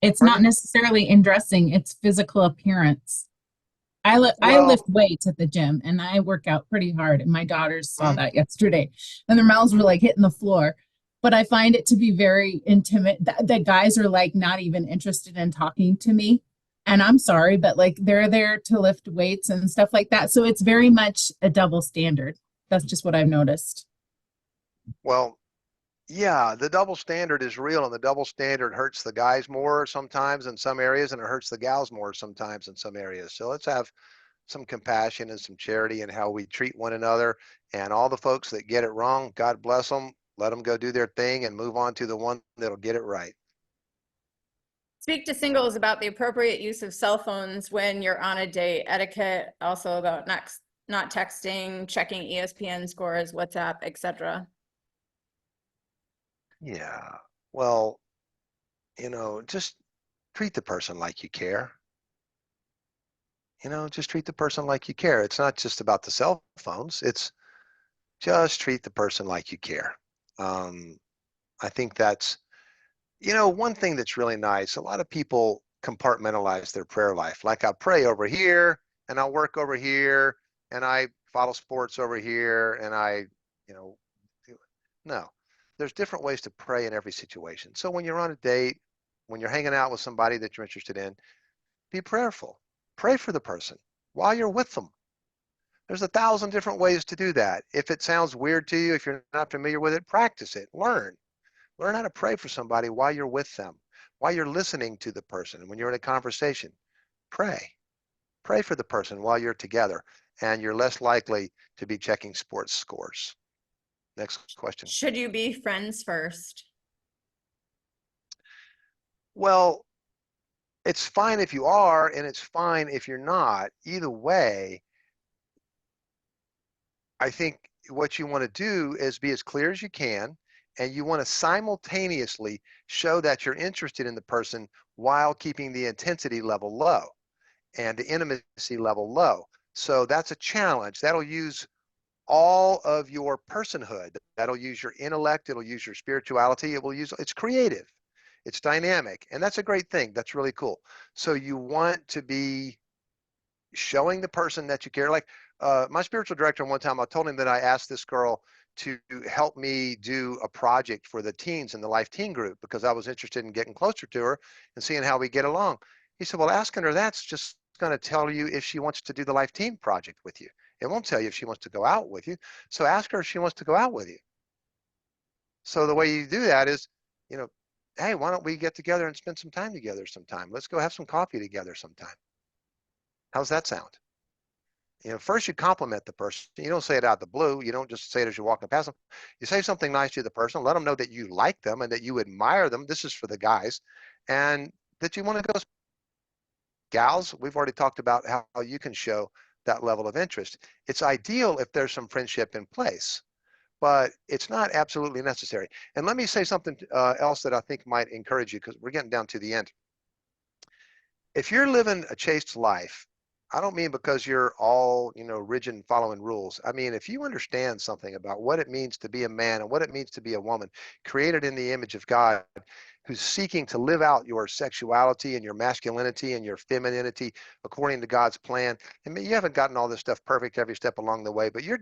It's pardon not me. necessarily in dressing, it's physical appearance. I lift Well, weights at the gym and I work out pretty hard. And my daughters saw mm, that yesterday and their mouths were like hitting the floor. But I find it to be very intimate that guys are like not even interested in talking to me. And I'm sorry, but like they're there to lift weights and stuff like that. So it's very much a double standard. That's just what I've noticed. well, yeah, the double standard is real, and the double standard hurts the guys more sometimes in some areas, and it hurts the gals more sometimes in some areas. So let's have some compassion and some charity in how we treat one another. And all the folks that get it wrong, God bless them. Let them go do their thing and move on to the one that'll get it right. Speak to singles about the appropriate use of cell phones when you're on a date, etiquette, also about not texting, checking ESPN scores, WhatsApp, etc. Yeah. Well, just treat the person like you care. Just treat the person like you care. It's not just about the cell phones. It's just treat the person like you care. Um, I think that's, one thing that's really nice. A lot of people compartmentalize their prayer life. Like I pray over here and I work over here and I follow sports over here and you know, no, there's different ways to pray in every situation. So when you're on a date, when you're hanging out with somebody that you're interested in, be prayerful. Pray for the person while you're with them. There's 1,000 different ways to do that. If it sounds weird to you, if you're not familiar with it, practice it. Learn how to pray for somebody while you're with them, while you're listening to the person. When you're in a conversation, pray. Pray for the person while you're together, and you're less likely to be checking sports scores. Next question. Should you be friends first? Well, it's fine if you are, and it's fine if you're not. Either way, I think what you want to do is be as clear as you can, and you want to simultaneously show that you're interested in the person while keeping the intensity level low and the intimacy level low. So that's a challenge. That'll use all of your personhood. That'll use your intellect. It'll use your spirituality. It's creative. It's dynamic. And that's a great thing. That's really cool. So you want to be showing the person that you care. Like my spiritual director, one time I told him that I asked this girl to help me do a project for the teens in the Life Teen group because I was interested in getting closer to her and seeing how we get along. He said, well, asking her that's just going to tell you if she wants to do the Life Teen project with you. It won't tell you if she wants to go out with you. So ask her if she wants to go out with you. So the way you do that is, you know, hey, why don't we get together and spend some time together sometime? Let's go have some coffee together sometime. How's that sound? First you compliment the person. You don't say it out of the blue. You don't just say it as you're walking past them. You say something nice to the person, let them know that you like them and that you admire them. This is for the guys, and that you want to go. Gals, we've already talked about how you can show that level of interest. It's ideal if there's some friendship in place, but it's not absolutely necessary. And let me say something else that I think might encourage you because we're getting down to the end. If you're living a chaste life, I don't mean because you're all, rigid and following rules. I mean, if you understand something about what it means to be a man and what it means to be a woman created in the image of God, who's seeking to live out your sexuality and your masculinity and your femininity according to God's plan. I mean, you haven't gotten all this stuff perfect every step along the way, but you're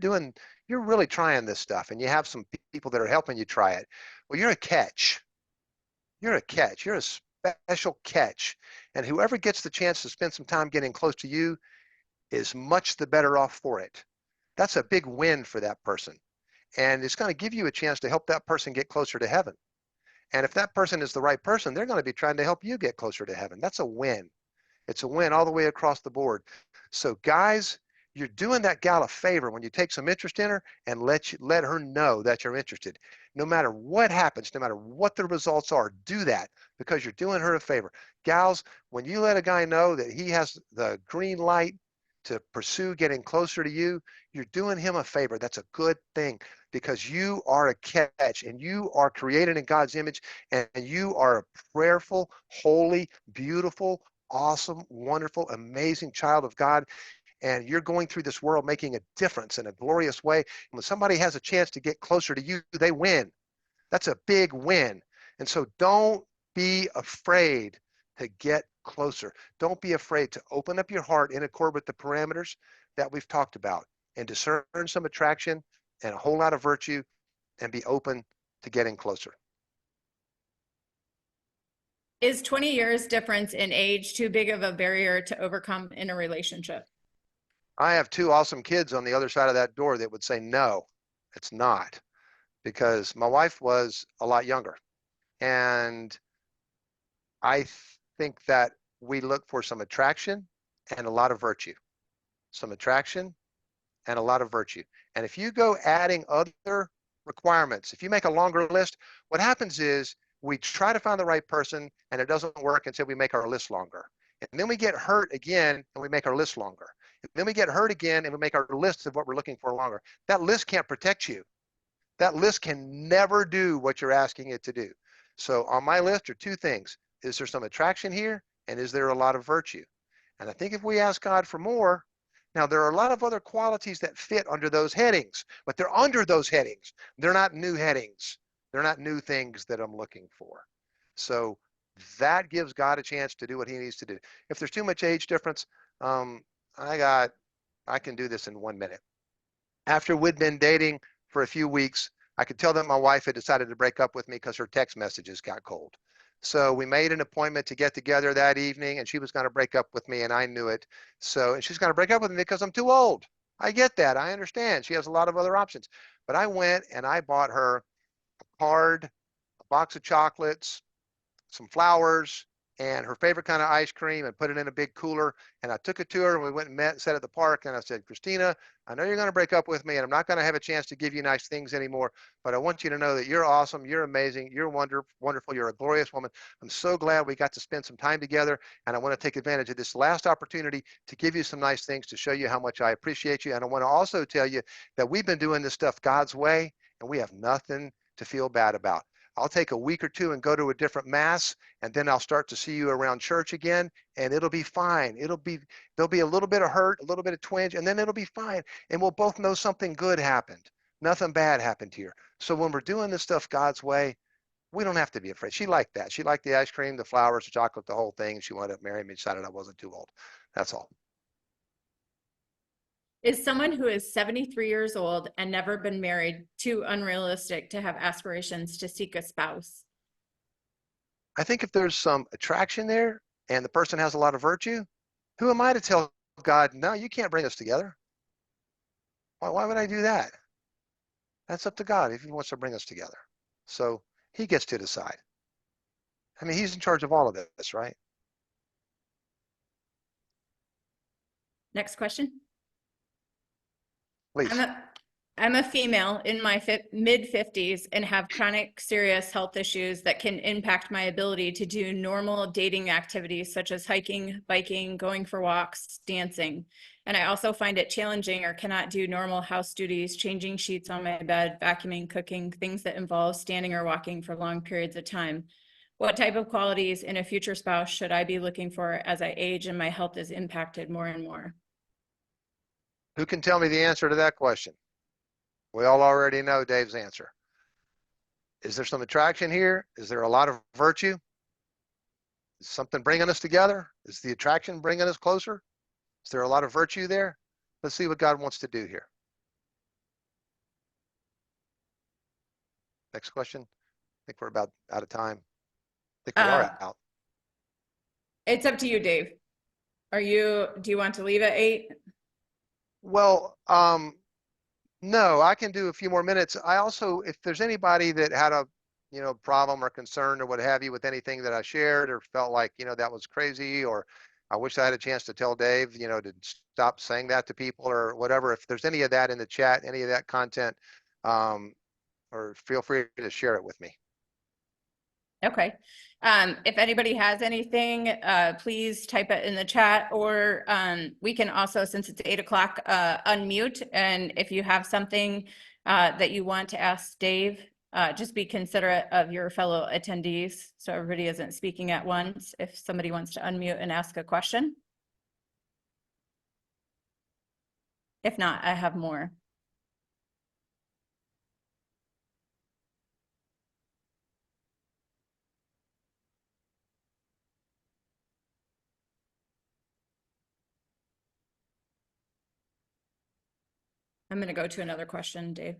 really trying this stuff, and you have some people that are helping you try it. Well, you're a catch. You're a catch. You're a special catch. And whoever gets the chance to spend some time getting close to you is much the better off for it. That's a big win for that person. And it's going to give you a chance to help that person get closer to heaven. And if that person is the right person, they're going to be trying to help you get closer to heaven. That's a win. It's a win all the way across the board. So guys, you're doing that gal a favor when you take some interest in her and let her know that you're interested. No matter what happens, no matter what the results are, do that because you're doing her a favor. Gals, when you let a guy know that he has the green light to pursue getting closer to you, you're doing him a favor. That's a good thing because you are a catch and you are created in God's image and you are a prayerful, holy, beautiful, awesome, wonderful, amazing child of God. And you're going through this world making a difference in a glorious way. And when somebody has a chance to get closer to you, they win. That's a big win. And so don't be afraid to get closer. Don't be afraid to open up your heart in accord with the parameters that we've talked about and discern some attraction and a whole lot of virtue and be open to getting closer. Is 20 years difference in age too big of a barrier to overcome in a relationship? I have two awesome kids on the other side of that door that would say, no, it's not, because my wife was a lot younger. And I think that we look for some attraction and a lot of virtue, some attraction and a lot of virtue. And if you go adding other requirements, if you make a longer list, what happens is we try to find the right person and it doesn't work until we make our list longer. And then we get hurt again and we make our list longer. And then we get hurt again and we make our list of what we're looking for longer. That list can't protect you. That list can never do what you're asking it to do. So on my list are two things. Is there some attraction here? And is there a lot of virtue? And I think if we ask God for more, now there are a lot of other qualities that fit under those headings, but they're under those headings. They're not new headings. They're not new things that I'm looking for. So that gives God a chance to do what he needs to do. If there's too much age difference, I can do this in 1 minute. After we'd been dating for a few weeks, I could tell that my wife had decided to break up with me because her text messages got cold. So we made an appointment to get together that evening, and she was going to break up with me, and I knew it. So, and she's going to break up with me because I'm too old. I get that. I understand. She has a lot of other options. But I went and I bought her a card, a box of chocolates, some flowers, and her favorite kind of ice cream, and put it in a big cooler. And I took it to her and we went and met and sat at the park. And I said, Christina, I know you're going to break up with me and I'm not going to have a chance to give you nice things anymore, but I want you to know that you're awesome. You're amazing. You're wonderful. You're a glorious woman. I'm so glad we got to spend some time together. And I want to take advantage of this last opportunity to give you some nice things to show you how much I appreciate you. And I want to also tell you that we've been doing this stuff God's way and we have nothing to feel bad about. I'll take a week or two and go to a different mass, and then I'll start to see you around church again, and it'll be fine. There'll be a little bit of hurt, a little bit of twinge, and then it'll be fine. And we'll both know something good happened. Nothing bad happened here. So when we're doing this stuff God's way, we don't have to be afraid. She liked that. She liked the ice cream, the flowers, the chocolate, the whole thing. She wanted to marry me, decided I wasn't too old. That's all. Is someone who is 73 years old and never been married too unrealistic to have aspirations to seek a spouse? I think if there's some attraction there and the person has a lot of virtue, who am I to tell God, no, you can't bring us together? Why would I do that? That's up to God if he wants to bring us together. So he gets to decide. I mean, he's in charge of all of this, right? Next question. Please. I'm a female in my mid 50s and have chronic serious health issues that can impact my ability to do normal dating activities such as hiking, biking, going for walks, dancing. And I also find it challenging or cannot do normal house duties, changing sheets on my bed, vacuuming, cooking, things that involve standing or walking for long periods of time. What type of qualities in a future spouse should I be looking for as I age and my health is impacted more and more? Who can tell me the answer to that question? We all already know Dave's answer. Is there some attraction here? Is there a lot of virtue? Is something bringing us together? Is the attraction bringing us closer? Is there a lot of virtue there? Let's see what God wants to do here. Next question. I think we're about out of time. I think we are out. It's up to you, Dave. Do you want to leave at 8? Well, no, I can do a few more minutes. I also, if there's anybody that had a, problem or concern or what have you with anything that I shared or felt like, that was crazy, or I wish I had a chance to tell Dave, to stop saying that to people or whatever. If there's any of that in the chat, any of that content, or feel free to share it with me. Okay. If anybody has anything, please type it in the chat, or we can also, since it's 8 o'clock, unmute. And if you have something that you want to ask Dave, just be considerate of your fellow attendees so everybody isn't speaking at once. If somebody wants to unmute and ask a question. If not, I have more. I'm going to go to another question, Dave.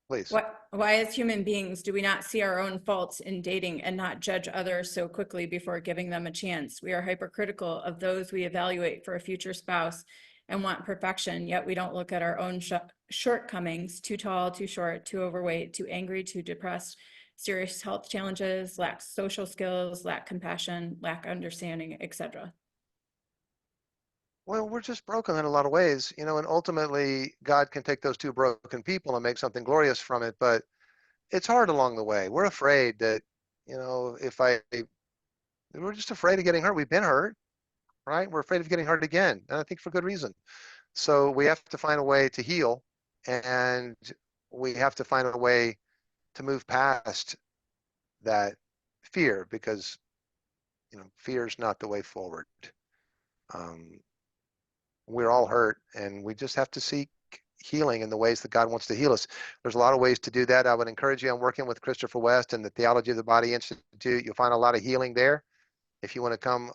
Please. Why as human beings do we not see our own faults in dating and not judge others so quickly before giving them a chance? We are hypercritical of those we evaluate for a future spouse and want perfection, yet we don't look at our own shortcomings: too tall, too short, too overweight, too angry, too depressed, serious health challenges, lack social skills, lack compassion, lack understanding, etc. Well, we're just broken in a lot of ways, and ultimately God can take those two broken people and make something glorious from it. But it's hard along the way. We're afraid that, we're just afraid of getting hurt. We've been hurt, right? We're afraid of getting hurt again. And I think for good reason. So we have to find a way to heal, and we have to find a way to move past that fear, because, fear is not the way forward. Um, we're all hurt, and we just have to seek healing in the ways that God wants to heal us. There's a lot of ways to do that. I would encourage you. I'm working with Christopher West and the Theology of the Body Institute. You'll find a lot of healing there. If you want to come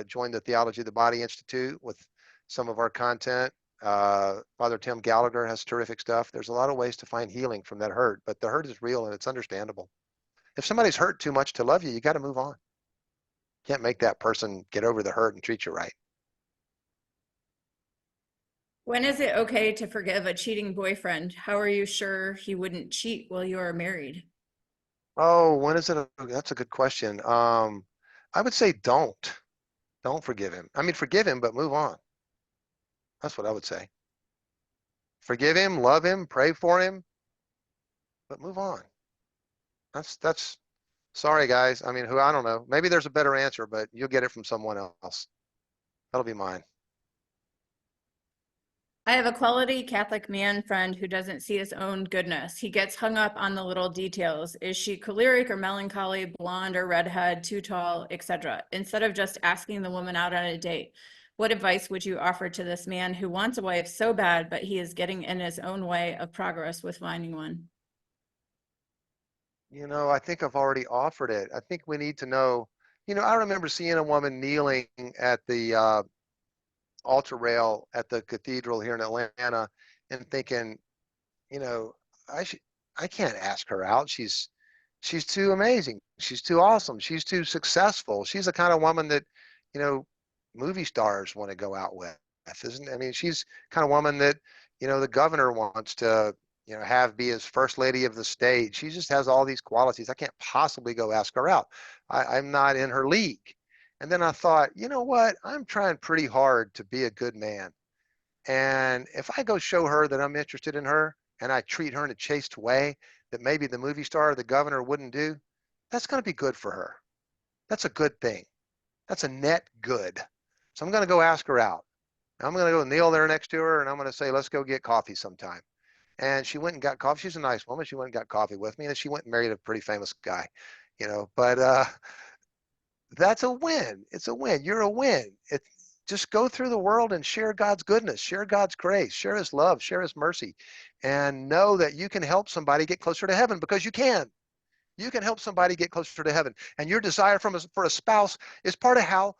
join the Theology of the Body Institute with some of our content, Father Tim Gallagher has terrific stuff. There's a lot of ways to find healing from that hurt, but the hurt is real and it's understandable. If somebody's hurt too much to love you, you got to move on. You can't make that person get over the hurt and treat you right. When is it okay to forgive a cheating boyfriend? How are you sure he wouldn't cheat while you are married? Oh, when is it? That's a good question. I would say don't forgive him. I mean, forgive him, but move on. That's what I would say. Forgive him, love him, pray for him, but move on. That's sorry, guys. I mean, I don't know. Maybe there's a better answer, but you'll get it from someone else. That'll be mine. I have a quality Catholic man friend who doesn't see his own goodness. He gets hung up on the little details. Is she choleric or melancholy, blonde or redhead, too tall, etc. Instead of just asking the woman out on a date, what advice would you offer to this man who wants a wife so bad, but he is getting in his own way of progress with finding one? I think I've already offered it. I think we need to know. I remember seeing a woman kneeling at the altar rail at the cathedral here in Atlanta and thinking, you know, I should, I can't ask her out. She's too amazing. She's too awesome. She's too successful. She's the kind of woman that, you know, movie stars want to go out with, isn't? I mean, she's the kind of woman that, the governor wants to, have be his first lady of the state. She just has all these qualities. I can't possibly go ask her out. I'm not in her league. And then I thought, you know what? I'm trying pretty hard to be a good man. And if I go show her that I'm interested in her and I treat her in a chaste way that maybe the movie star or the governor wouldn't do, that's going to be good for her. That's a good thing. That's a net good. So I'm going to go ask her out. I'm going to go kneel there next to her and I'm going to say, let's go get coffee sometime. And she went and got coffee. She's a nice woman. She went and got coffee with me and she went and married a pretty famous guy, but that's a win. It's a win. You're a win. Just go through the world and share God's goodness, share God's grace, share his love, share his mercy, and know that you can help somebody get closer to heaven because you can. You can help somebody get closer to heaven. And your desire for a spouse is part of how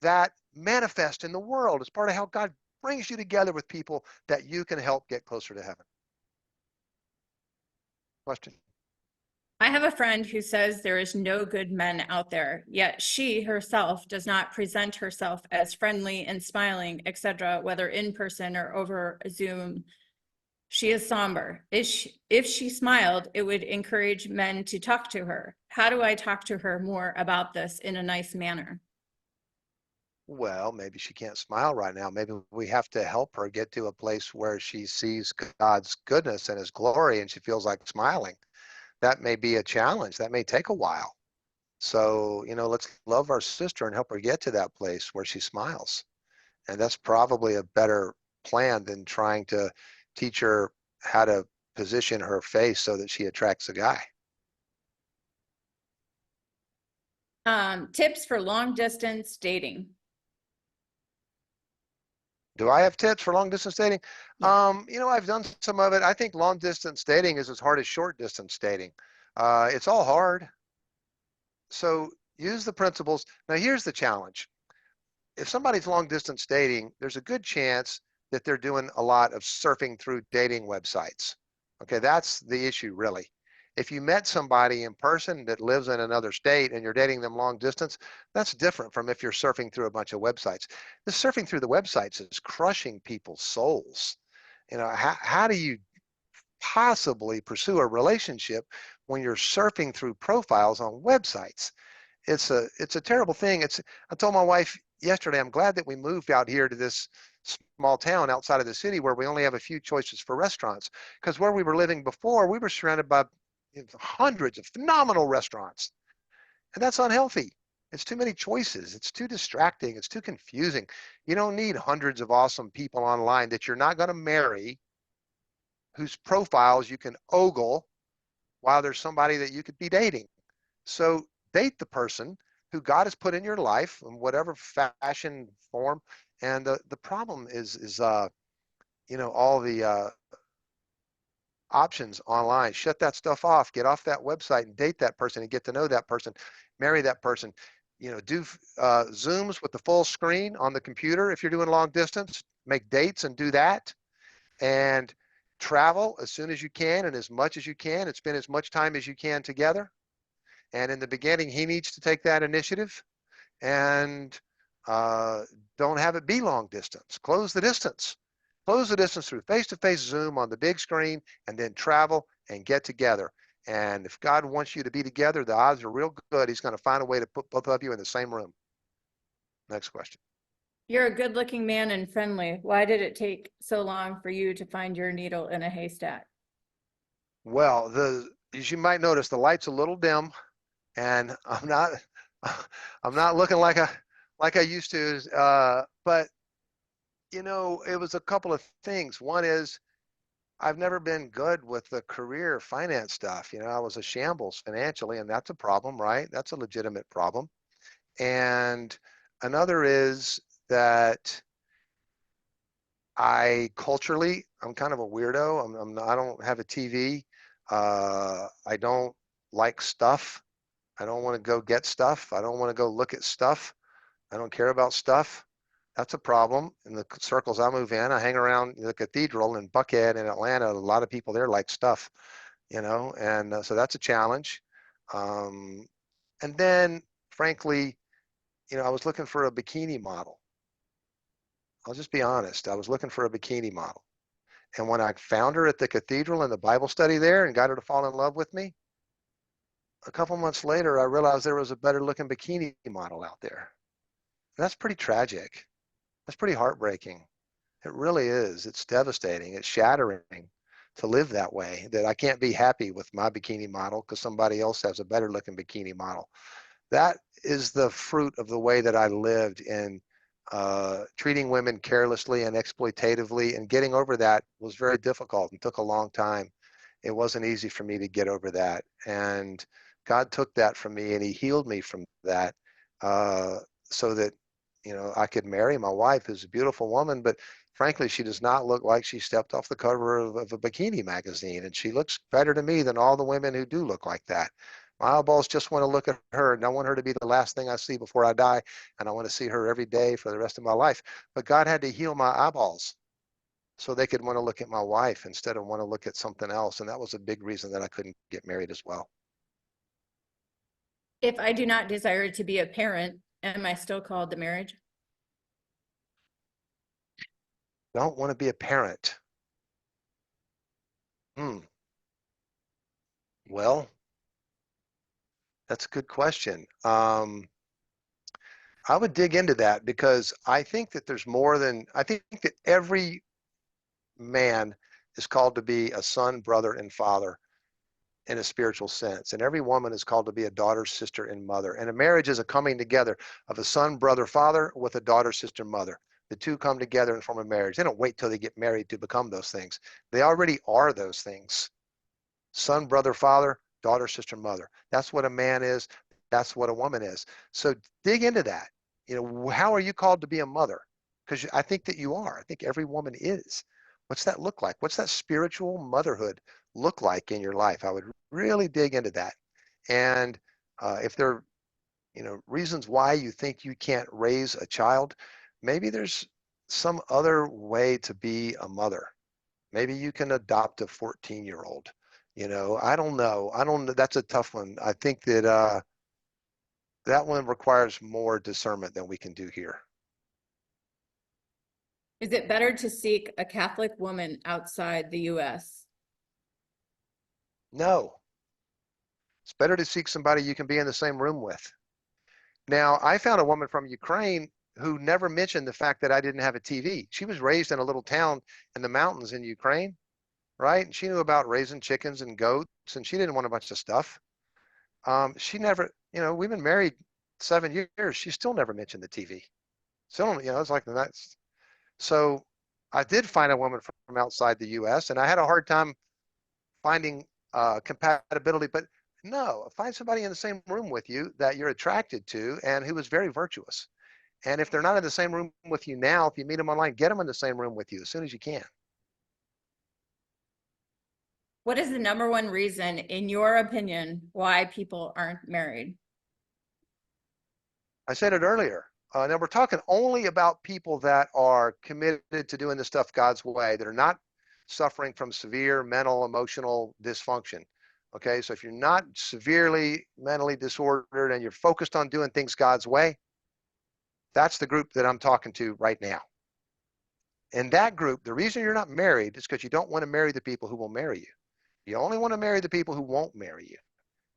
that manifests in the world. It's part of how God brings you together with people that you can help get closer to heaven. Question. I have a friend who says there is no good men out there, yet she herself does not present herself as friendly and smiling, etc., whether in person or over Zoom. She is somber. If she smiled, it would encourage men to talk to her. How do I talk to her more about this in a nice manner? Well, maybe she can't smile right now. Maybe we have to help her get to a place where she sees God's goodness and his glory and she feels like smiling. That may be a challenge. That may take a while. So, let's love our sister and help her get to that place where she smiles. And that's probably a better plan than trying to teach her how to position her face so that she attracts a guy. Tips for long distance dating. Do I have tips for long distance dating? Yeah. I've done some of it. I think long distance dating is as hard as short distance dating. It's all hard. So use the principles. Now, here's the challenge. If somebody's long distance dating, there's a good chance that they're doing a lot of surfing through dating websites. Okay, that's the issue, really. If you met somebody in person that lives in another state and you're dating them long distance, that's different from if you're surfing through a bunch of websites. The surfing through the websites is crushing people's souls. How do you possibly pursue a relationship when you're surfing through profiles on websites? It's a terrible thing. I told my wife yesterday, I'm glad that we moved out here to this small town outside of the city where we only have a few choices for restaurants, because where we were living before, we were surrounded by hundreds of phenomenal restaurants. And that's unhealthy. It's too many choices. It's too distracting. It's too confusing. You don't need hundreds of awesome people online that you're not going to marry, whose profiles you can ogle while there's somebody that you could be dating. So date the person who God has put in your life in whatever fashion, form. And the problem is all the options online. Shut that stuff off. Get off that website and date that person and get to know that person. Marry that person. Do Zooms with the full screen on the computer if you're doing long distance. Make dates and do that. And travel as soon as you can and as much as you can and spend as much time as you can together. And in the beginning, he needs to take that initiative and uh, don't have it be long distance. Close the distance. Close the distance through face-to-face Zoom on the big screen and then travel and get together. And if God wants you to be together, the odds are real good. He's going to find a way to put both of you in the same room. Next question. You're a good-looking man and friendly. Why did it take so long for you to find your needle in a haystack? Well, as you might notice, the light's a little dim, and I'm not looking like I used to. But it was a couple of things. One is I've never been good with the career finance stuff. I was a shambles financially, and that's a problem, right? That's a legitimate problem. And another is that I'm kind of a weirdo. I don't have a TV. I don't like stuff. I don't want to go get stuff. I don't want to go look at stuff. I don't care about stuff. That's a problem in the circles I move in. I hang around the cathedral in Buckhead in Atlanta. A lot of people there like stuff, and so that's a challenge. Um, and then, frankly, I was looking for a bikini model. I'll just be honest. I was looking for a bikini model. And when I found her at the cathedral in the Bible study there and got her to fall in love with me, a couple months later, I realized there was a better looking bikini model out there. And that's pretty tragic. That's pretty heartbreaking. It really is. It's devastating. It's shattering to live that way, that I can't be happy with my bikini model because somebody else has a better looking bikini model. That is the fruit of the way that I lived in treating women carelessly and exploitatively, and getting over that was very difficult and took a long time. It wasn't easy for me to get over that. And God took that from me and he healed me from that so that, I could marry my wife, who's a beautiful woman, but frankly, she does not look like she stepped off the cover of a bikini magazine. And she looks better to me than all the women who do look like that. My eyeballs just want to look at her, and I want her to be the last thing I see before I die. And I want to see her every day for the rest of my life. But God had to heal my eyeballs so they could want to look at my wife instead of want to look at something else. And that was a big reason that I couldn't get married as well. If I do not desire to be a parent, am I still called to marriage? Don't want to be a parent. Well, that's a good question. I would dig into that because I think that I think that every man is called to be a son, brother, and father in a spiritual sense. And every woman is called to be a daughter, sister, and mother. And a marriage is a coming together of a son, brother, father with a daughter, sister, mother. The two come together and form a marriage. They don't wait till they get married to become those things. They already are those things. Son, brother, father, daughter, sister, mother. That's what a man is. That's what a woman is. So dig into that. How are you called to be a mother? Because I think that you are. I think every woman is. What's that look like? What's that spiritual motherhood look like in your life? I would really dig into that. And if there are, reasons why you think you can't raise a child, maybe there's some other way to be a mother. Maybe you can adopt a 14-year-old. I don't know. I don't know. That's a tough one. I think that that one requires more discernment than we can do here. Is it better to seek a Catholic woman outside the US? No, it's better to seek somebody you can be in the same room with. Now, I found a woman from Ukraine who never mentioned the fact that I didn't have a TV. She was raised in a little town in the mountains in Ukraine, right? And she knew about raising chickens and goats, and she didn't want a bunch of stuff. She never, we've been married 7 years. She still never mentioned the TV. Still, it's like the next. So I did find a woman from outside the U.S., and I had a hard time finding compatibility. But no, find somebody in the same room with you that you're attracted to and who is very virtuous. And if they're not in the same room with you now, if you meet them online, get them in the same room with you as soon as you can. What is the number one reason, in your opinion, why people aren't married? I said it earlier. Now we're talking only about people that are committed to doing the stuff God's way, that are not suffering from severe mental, emotional dysfunction. Okay, so if you're not severely mentally disordered and you're focused on doing things God's way, that's the group that I'm talking to right now. In that group, the reason you're not married is because you don't want to marry the people who will marry you. You only want to marry the people who won't marry you.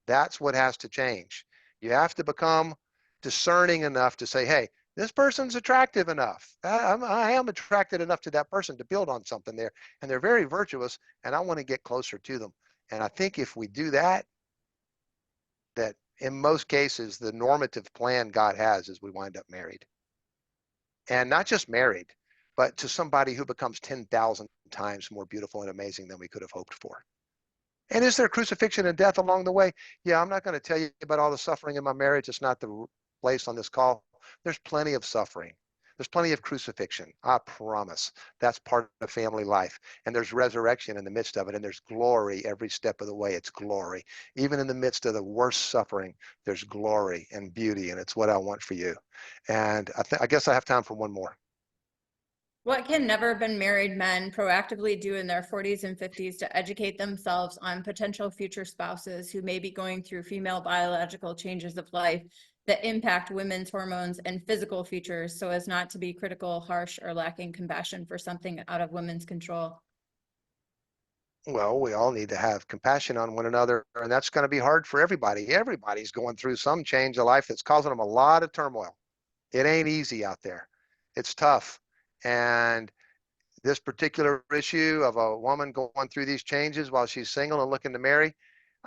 That's what has to change. You have to become discerning enough to say, hey, this person's attractive enough. I am attracted enough to that person to build on something there. And they're very virtuous, and I want to get closer to them. And I think if we do that, that in most cases, the normative plan God has is we wind up married. And not just married, but to somebody who becomes 10,000 times more beautiful and amazing than we could have hoped for. And is there crucifixion and death along the way? Yeah, I'm not going to tell you about all the suffering in my marriage. It's not the place on this call. There's plenty of suffering. There's plenty of crucifixion. I promise. That's part of family life. And there's resurrection in the midst of it. And there's glory every step of the way. It's glory. Even in the midst of the worst suffering, there's glory and beauty. And it's what I want for you. And I guess I have time for one more. What can never been married men proactively do in their 40s and 50s to educate themselves on potential future spouses who may be going through female biological changes of life that impact women's hormones and physical features so as not to be critical, harsh, or lacking compassion for something out of women's control? Well, we all need to have compassion on one another, and that's going to be hard for everybody. Everybody's going through some change of life that's causing them a lot of turmoil. It ain't easy out there. It's tough. And this particular issue of a woman going through these changes while she's single and looking to marry,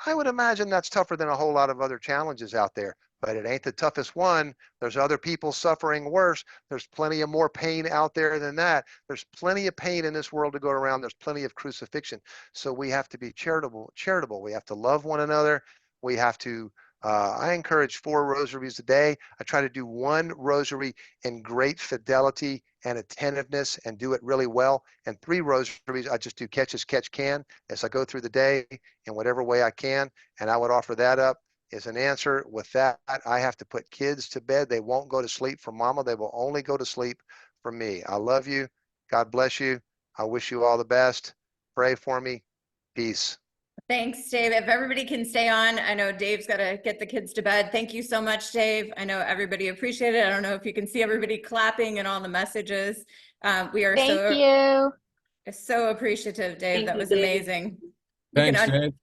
I would imagine that's tougher than a whole lot of other challenges out there. But it ain't the toughest one. There's other people suffering worse. There's plenty of more pain out there than that. There's plenty of pain in this world to go around. There's plenty of crucifixion. So we have to be charitable. We have to love one another. We have to I encourage 4 rosaries a day. I try to do 1 rosary in great fidelity and attentiveness and do it really well. And 3 rosaries, I just do catch as catch can as I go through the day in whatever way I can. And I would offer that up as an answer. With that, I have to put kids to bed. They won't go to sleep for mama. They will only go to sleep for me. I love you. God bless you. I wish you all the best. Pray for me. Peace. Thanks, Dave. If everybody can stay on, I know Dave's got to get the kids to bed. Thank you so much, Dave. I know everybody appreciated it. I don't know if you can see everybody clapping and all the messages. We are Thank you. so appreciative, Dave. Thank That you, was Dave. amazing. Thanks, Dave.